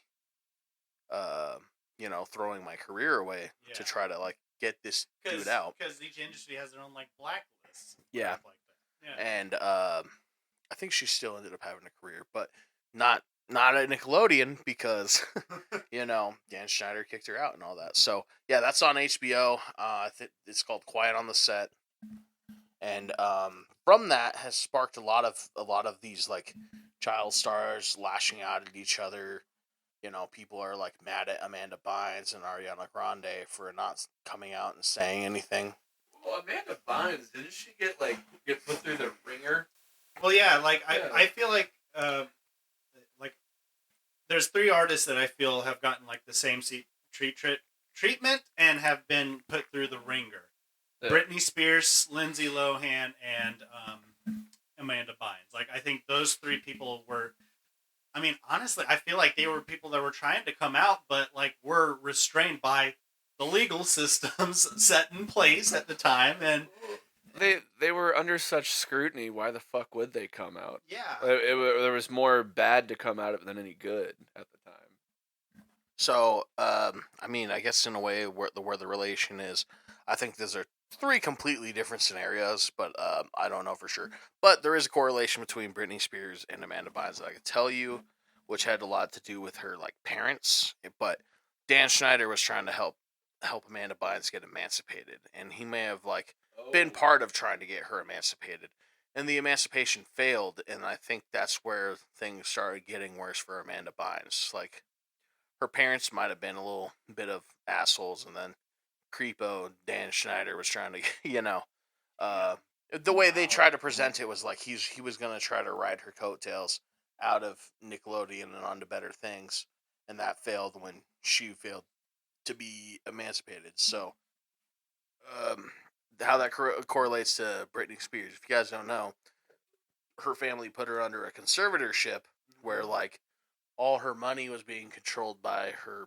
throwing my career away to try to like get this dude out." Because each industry has their own like blacklists. Yeah. Like that. Yeah. And I think she still ended up having a career, but not at Nickelodeon, because Dan Schneider kicked her out and all that. So yeah, that's on HBO. I think it's called Quiet on the Set. And from that has sparked a lot of these like child stars lashing out at each other. People are like mad at Amanda Bynes and Ariana Grande for not coming out and saying anything. Well, Amanda Bynes, didn't she get put through the ringer? Well, yeah. I feel like there's 3 artists that I feel have gotten like the same treatment and have been put through the ringer. Yeah. Britney Spears, Lindsay Lohan, and Amanda Bynes. Like, I think those 3 people were. I mean, honestly, I feel like they were people that were trying to come out, but like were restrained by the legal systems set in place at the time, and They were under such scrutiny. Why the fuck would they come out? yeah, There was more bad to come out of it than any good at the time. So I mean, I guess in a way where the relation is, I think those are 3 completely different scenarios, but I don't know for sure. But there is a correlation between Britney Spears and Amanda Bynes that I could tell you, which had a lot to do with her like parents. But Dan Schneider was trying to help Amanda Bynes get emancipated, and he may have like been part of trying to get her emancipated. And the emancipation failed, and I think that's where things started getting worse for Amanda Bynes. Like, her parents might have been a little bit of assholes, and then creepo Dan Schneider was trying to, the way they tried to present it was like he was gonna try to ride her coattails out of Nickelodeon and onto better things, and that failed when she failed to be emancipated. So, how that correlates to Britney Spears, if you guys don't know, her family put her under a conservatorship where like all her money was being controlled by her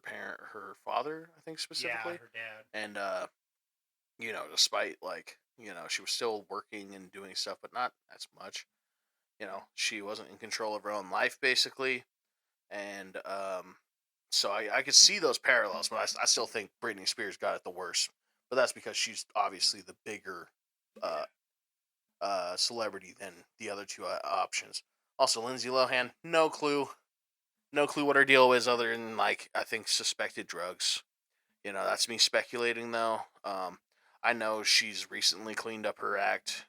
father, I think specifically. her dad. And despite like, she was still working and doing stuff, but not as much. She wasn't in control of her own life basically. And so I could see those parallels, but I still think Britney Spears got it the worst. But that's because she's obviously the bigger celebrity than the other 2 options. Also, Lindsay Lohan, no clue what her deal was, other than like I think suspected drugs. That's me speculating though. I know she's recently cleaned up her act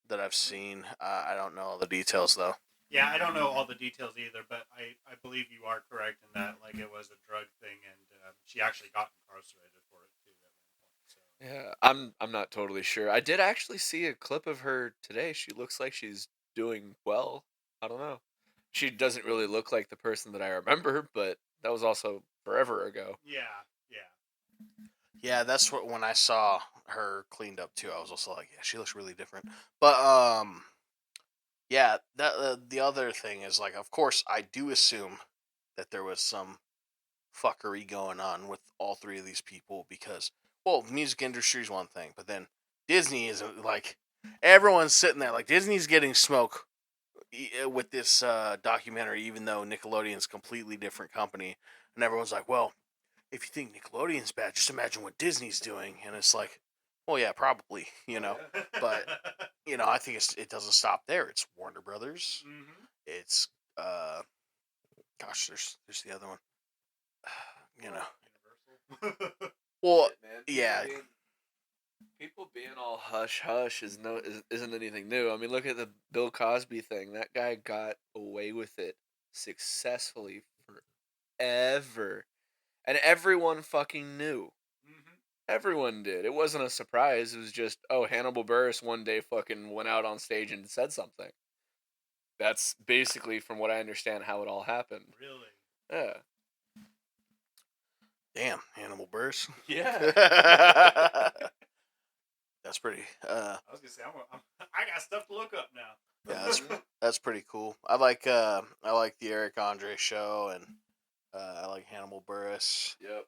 that I've seen. I don't know all the details though. Yeah, I don't know all the details either, but I believe you are correct in that like it was a drug thing, and she actually got incarcerated for it too at one point. So. Yeah, I'm not totally sure. I did actually see a clip of her today. She looks like she's doing well. I don't know. She doesn't really look like the person that I remember, but that was also forever ago. Yeah, that's what, when I saw her cleaned up too, I was also like, yeah, she looks really different. But yeah, that the other thing is like, of course, I do assume that there was some fuckery going on with all 3 of these people, because, well, music industry is one thing, but then Disney is like, everyone's sitting there like Disney's getting smoke with this documentary, even though Nickelodeon's a completely different company, and everyone's like, well, if you think Nickelodeon's bad, just imagine what Disney's doing. And it's like, well, yeah, probably, but I think it doesn't stop there. It's Warner Brothers. Mm-hmm. It's there's the other one. Universal. Well, Man, yeah. People being all hush hush isn't anything new. I mean, look at the Bill Cosby thing. That guy got away with it successfully forever. And everyone fucking knew. Mm-hmm. Everyone did. It wasn't a surprise. It was just, oh, Hannibal Buress one day fucking went out on stage and said something. That's basically, from what I understand, how it all happened. Really? Yeah. Damn, Hannibal Buress. Yeah. That's pretty. I was gonna say I got stuff to look up now. Yeah, that's pretty cool. I like the Eric Andre show, and I like Hannibal Buress. Yep.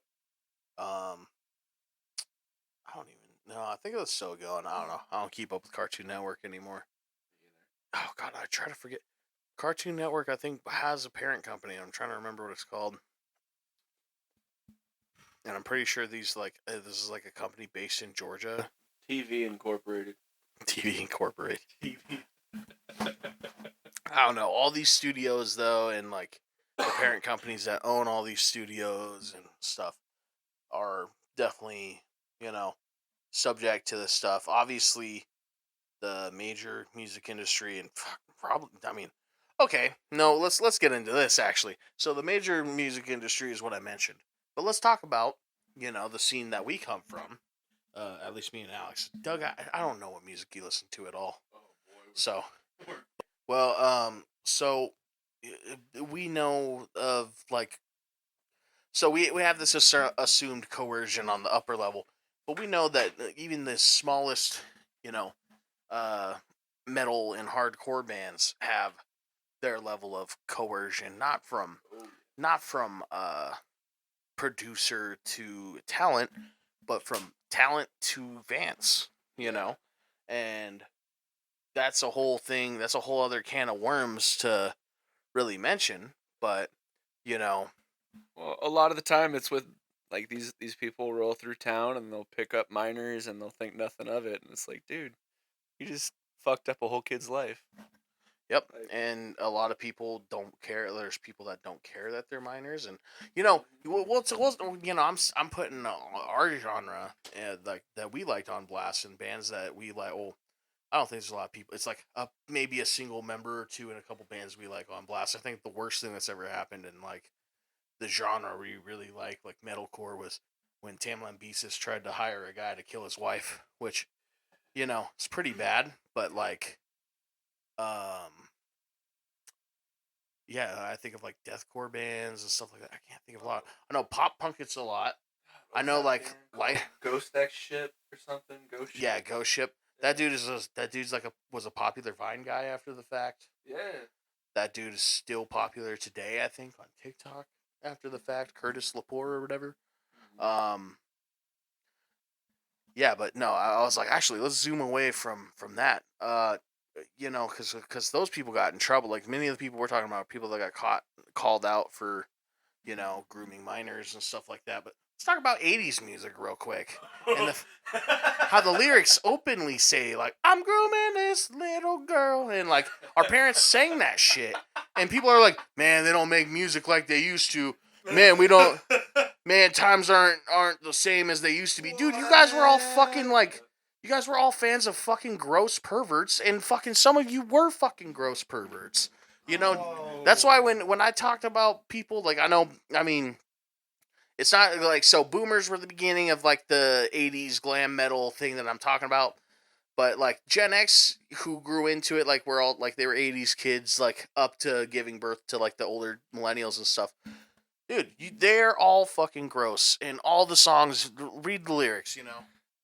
I don't even know. I think it's still going. I don't know. I don't keep up with Cartoon Network anymore. Oh God, I try to forget. Cartoon Network, I think, has a parent company. I'm trying to remember what it's called. And I'm pretty sure this is like a company based in Georgia. TV Incorporated. TV Incorporated. TV. I don't know. All these studios, though, and like the parent companies that own all these studios and stuff are definitely, subject to this stuff. Obviously, the major music industry and probably, okay, no, let's get into this actually. So the major music industry is what I mentioned, but let's talk about the scene that we come from. At least me and Alex. Doug, I don't know what music you listen to at all. So, so we know of so we have this assumed coercion on the upper level, but we know that even the smallest, metal and hardcore bands have their level of coercion, not from producer to talent, but from talent to fans, and that's a whole thing. That's a whole other can of worms to really mention, but Well, a lot of the time it's with like these people roll through town and they'll pick up minors and they'll think nothing of it, and it's like, dude, you just fucked up a whole kid's life. Yep, and a lot of people don't care. There's people that don't care that they're minors, and I'm putting our genre like that we liked on blast, and bands that we like. Well, I don't think there's a lot of people. It's like maybe a single member or two in a couple bands we like on blast. I think the worst thing that's ever happened in like the genre we really like metalcore was when Tamlin Beasis tried to hire a guy to kill his wife, which it's pretty bad, but like. Yeah, I think of like deathcore bands and stuff like that. I can't think of a lot. I know pop punk. It's a lot. I know like Ghost X Ship or something. Ghost Ship. Yeah, Ghost Ship. That dude's was a popular Vine guy after the fact. Yeah. That dude is still popular today. I think on TikTok after the fact. Curtis Lepore or whatever. Yeah, but no, I was like, actually, let's zoom away from that. Because those people got in trouble. Like many of the people we're talking about, are people that got called out for, grooming minors and stuff like that. But let's talk about '80s music real quick, and how the lyrics openly say like, "I'm grooming this little girl," and like our parents sang that shit, and people are like, "Man, they don't make music like they used to. Man, we don't. Man, times aren't the same as they used to be, dude. You guys were all fucking like." You guys were all fans of fucking gross perverts, and fucking some of you were fucking gross perverts. That's why when I talked about people, like, it's not like, so boomers were the beginning of, like, the 80s glam metal thing that I'm talking about, but, like, Gen X, who grew into it, like, we're all, like, they were 80s kids, like, up to giving birth to, like, the older millennials and stuff. Dude, they're all fucking gross, and all the songs, read the lyrics,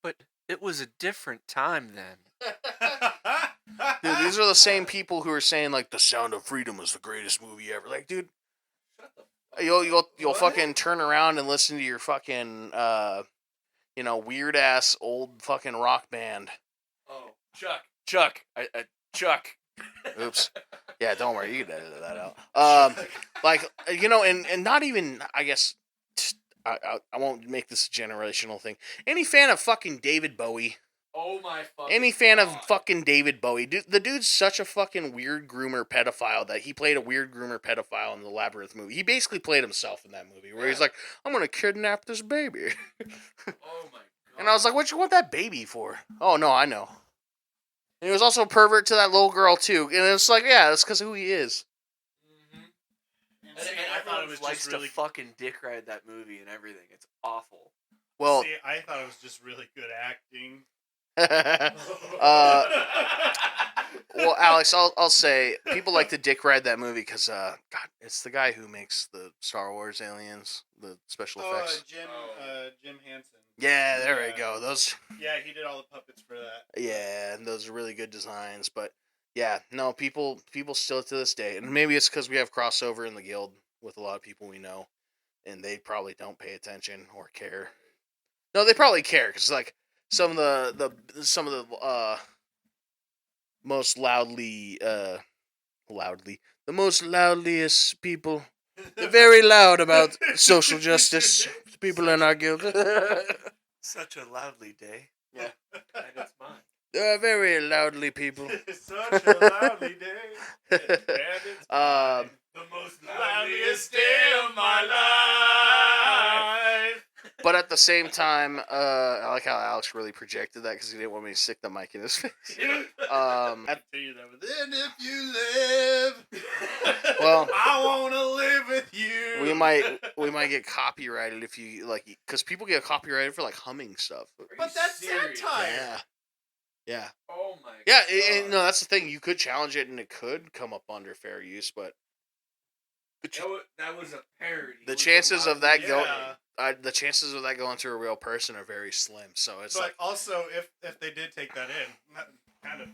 But it was a different time then. Dude, these are the same people who are saying like The Sound of Freedom was the greatest movie ever. Like, dude, you'll fucking turn around and listen to your fucking weird ass old fucking rock band. Oh, Chuck. Chuck. Oops. Yeah, don't worry, you can edit that out. And not even, I guess. I won't make this a generational thing. Any fan of fucking David Bowie? Oh my fucking Any fan God. of fucking David Bowie? The dude's such a fucking weird groomer pedophile that he played a weird groomer pedophile in the Labyrinth movie. He basically played himself in that movie where he's like, I'm going to kidnap this baby. Oh my God. And I was like, what you want that baby for? Oh, no, I know. And he was also a pervert to that little girl, too. And it's like, yeah, that's because of who he is. Mm-hmm. See, I thought it was likes just really. to fucking dick ride that movie and everything. It's awful. Well, See, I thought it was just really good acting. well, Alex, I'll say people like to dick ride that movie because God, it's the guy who makes the Star Wars aliens, the special effects. Jim Henson. Yeah, there we go. Those. Yeah, he did all the puppets for that. Yeah, and those are really good designs. But yeah, no, people still to this day, and maybe it's because we have crossover in the guild with a lot of people we know, and they probably don't pay attention or care. No, they probably care because like some of the most the most loudliest people. They're very loud about social justice. People in our guild. Such a loudly day. Yeah. And it's mine. They're very loudly people. Such a loudly day. And it's mine. The most loudliest day of my life. But at the same time, I like how Alex really projected that because he didn't want me to stick the mic in his face. Continue that with, and if you live, well, I want to live with you. we might get copyrighted if you like, because people get copyrighted for like humming stuff. But that's satire. Yeah. Oh my Yeah, god. no, that's the thing. You could challenge it, and it could come up under fair use, but That was a parody. the chances of that Yeah. the chances of that going to a real person are very slim. So it's But like, also, if they did take that in, kind of,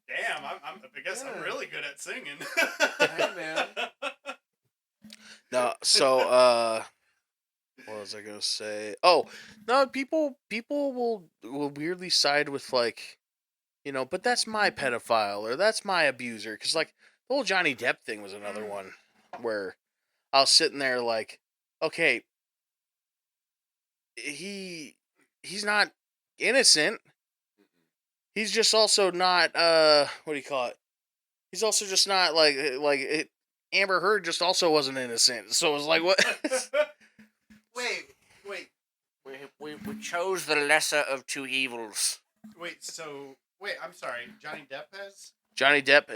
damn, I guess I'm really good at singing. Hey, man. no. So what was I gonna say? Oh no, people will weirdly side with like, but that's my pedophile or that's my abuser, because like the whole Johnny Depp thing was another one where I was sitting there like, okay, he's not innocent. He's just also not what do you call it? He's also just not Amber Heard just also wasn't innocent. So it was like, what? Wait. We chose the lesser of two evils. I'm sorry. Johnny Depp has? Johnny Depp,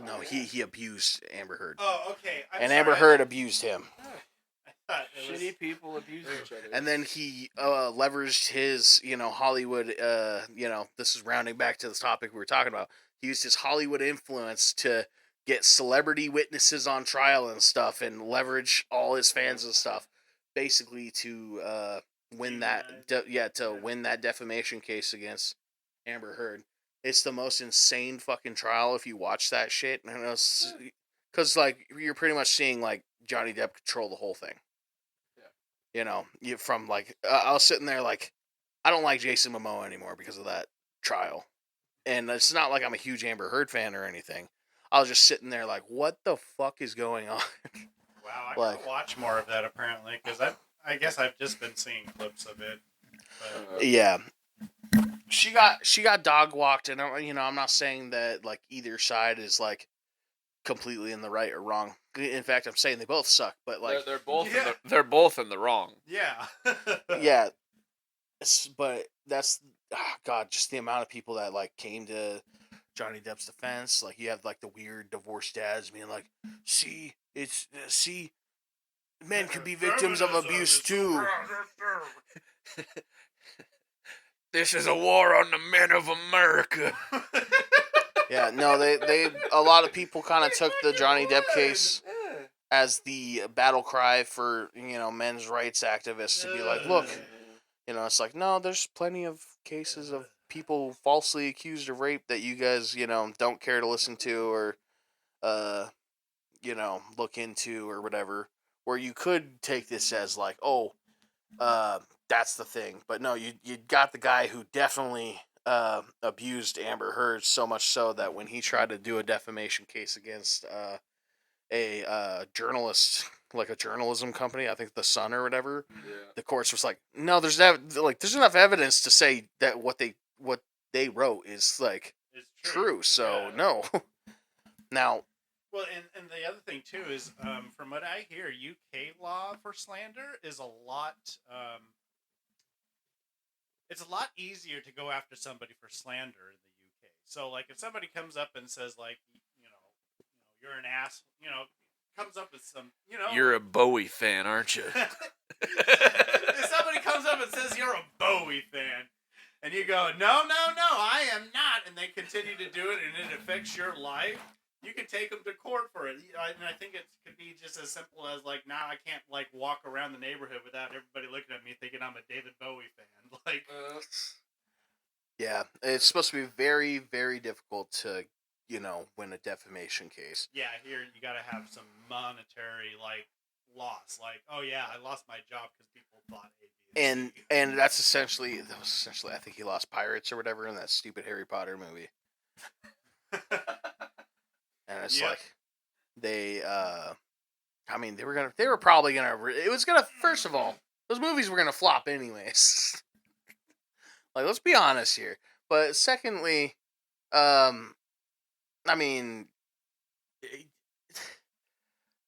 no, he abused Amber Heard. Oh, okay. Amber Heard abused him. Shitty people abuse each other. And then he leveraged his, Hollywood, this is rounding back to the topic we were talking about. He used his Hollywood influence to get celebrity witnesses on trial and stuff and leverage all his fans and stuff, basically to win that, win that defamation case against Amber Heard. It's the most insane fucking trial if you watch that shit. And it's, because, like, you're pretty much seeing, like, Johnny Depp control the whole thing. From like I was sitting there like, I don't like Jason Momoa anymore because of that trial, and it's not like I'm a huge Amber Heard fan or anything. I was just sitting there like, what the fuck is going on? Wow, I gotta watch more of that apparently, because I guess I've just been seeing clips of it. But... Yeah, she got dog walked, and I'm not saying that like either side is like completely in the right or wrong. In fact, I'm saying they both suck, but like they're both in the wrong. Yeah. Yeah, but that's God, just the amount of people that like came to Johnny Depp's defense. Like you have like the weird divorced dads being like, see, men could be victims of abuse too. This is a war on the men of America. Yeah, no, they a lot of people kind of took the Johnny Depp case as the battle cry for, men's rights activists to be like, look, it's like, no, there's plenty of cases of people falsely accused of rape that you guys, don't care to listen to or, look into or whatever, where you could take this as like, oh, that's the thing. But no, you got the guy who definitely abused Amber Heard, so much so that when he tried to do a defamation case against a journalist, like a journalism company, I think The Sun or whatever, the courts was like, no, there's enough evidence to say that what they wrote is like It's true. So no. Now, well, and the other thing too is, from what I hear, UK law for slander is a lot. It's a lot easier to go after somebody for slander in the UK. So, like, if somebody comes up and says, like, you're an ass, comes up with some, You're a Bowie fan, aren't you? if somebody comes up and says you're a Bowie fan, and you go, no, I am not, and they continue to do it, and it affects your life, you can take them to court for it. And I think it could be just as simple as, like, now I can't, like, walk around the neighborhood without everybody looking at me thinking I'm a David Bowie fan. Like, Yeah, it's supposed to be very, very difficult to, win a defamation case. yeah, here you got to have some monetary, like, loss. Like, oh yeah, I lost my job because people thought A, B, And C. and that was essentially, I think he lost Pirates or whatever in that stupid Harry Potter movie. And it's Yep. like, they, they were probably gonna, it was gonna, first of all, those movies were gonna flop anyways. Like, let's be honest here. But secondly, I mean,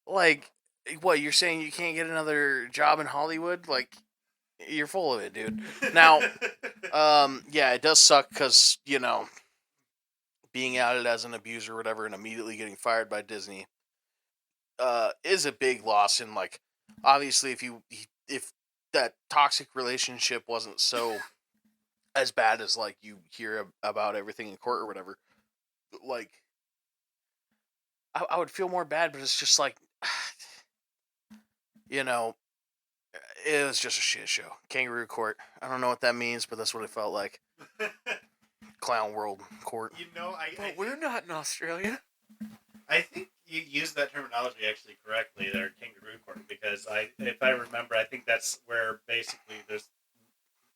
like, what, you're saying you can't get another job in Hollywood? Like, you're full of it, dude. Now, yeah, it does suck because, being outed as an abuser or whatever and immediately getting fired by Disney is a big loss. And, like, obviously, if that toxic relationship wasn't so as bad as, like, you hear about everything in court or whatever, like, I would feel more bad, but it's just like, it was just a shit show. Kangaroo Court. I don't know what that means, but that's what it felt like. Clown World Court. But we're not in Australia. I think you used that terminology actually correctly there, Kangaroo Court, because if I remember, I think that's where basically there's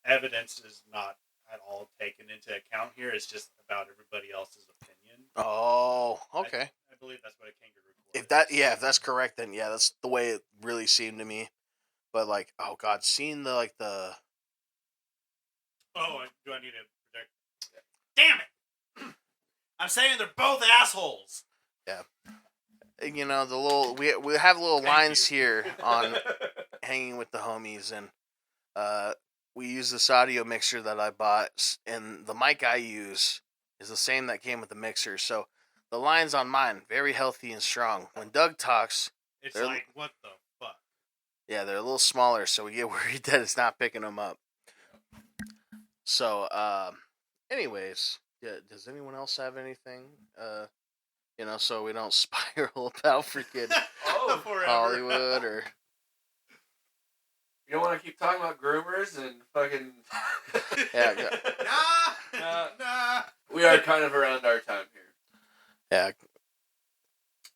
evidence is not at all taken into account here. It's just about everybody else's opinion. Oh, okay. I believe that's what a kangaroo court is. If that's correct, then yeah, that's the way it really seemed to me. But, like, oh god, seeing the Oh, do I need to project? Damn it! I'm saying they're both assholes. yeah, the little we have little Thank lines you. here on Hanging with the Homies, and we use this audio mixer that I bought, and the mic I use is the same that came with the mixer. So the lines on mine very healthy and strong. When Doug talks, It's they're- like, what the fuck? yeah, they're a little smaller, so we get worried that it's not picking them up. So, anyways, yeah, does anyone else have anything? So we don't spiral about freaking Forever. Hollywood or. You don't want to keep talking about groomers and fucking. Yeah, Nah. We are kind of around our time here. Yeah,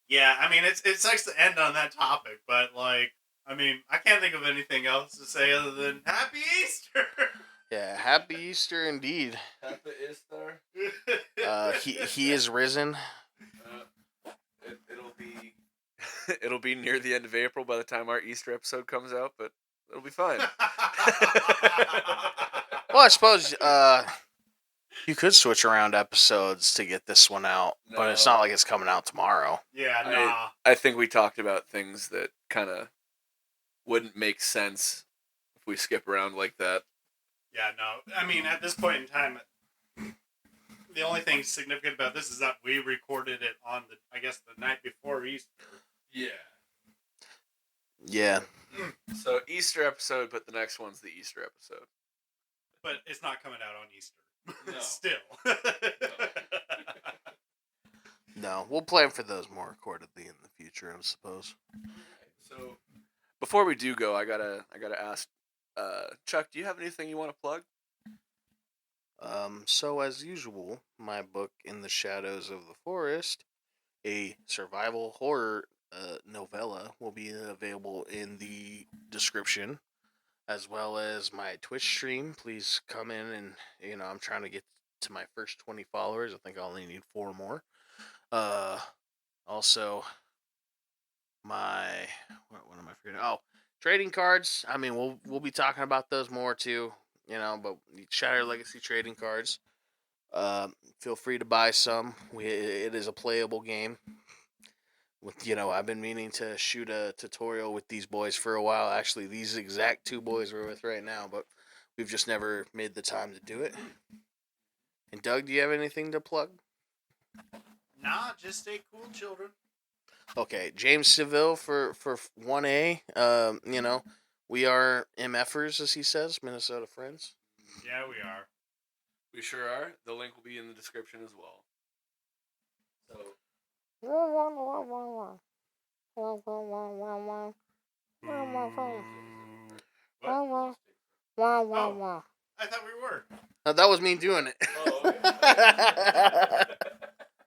Yeah, I mean, it sucks to end on that topic, but, like, I mean, I can't think of anything else to say other than Happy Easter! yeah. Happy Easter indeed. Happy Easter. He is risen. It'll be. It'll be near the end of April by the time our Easter episode comes out, but it'll be fine. Well, I suppose you could switch around episodes to get this one out, but it's not like it's coming out tomorrow. Yeah, nah. I think we talked about things that kind of wouldn't make sense if we skip around like that. Yeah, no. I mean, at this point in time, the only thing significant about this is that we recorded it on the night before Easter. Yeah. Yeah. So Easter episode, but the next one's the Easter episode. But it's not coming out on Easter. No. Still. No, we'll plan for those more recordedly in the future, I suppose. So before we do go, I gotta ask, Chuck, do you have anything you want to plug? So as usual, my book In the Shadows of the Forest, a survival horror novella, will be available in the description, as well as my Twitch stream. Please come in and, I'm trying to get to my first 20 followers. I think I only need 4 more. Also, my, what am I forgetting? Oh, trading cards. I mean, we'll be talking about those more too, but Shattered Legacy trading cards. Feel free to buy some. It is a playable game. I've been meaning to shoot a tutorial with these boys for a while. Actually, these exact 2 boys we're with right now, but we've just never made the time to do it. And Doug, do you have anything to plug? Nah, just stay cool, children. Okay, James Seville for 1A. You know, we are MFers, as he says, Minnesota Friends. Yeah, we are. We sure are. The link will be in the description as well. So What? Oh, I thought we were. That was me doing it. Oh, okay.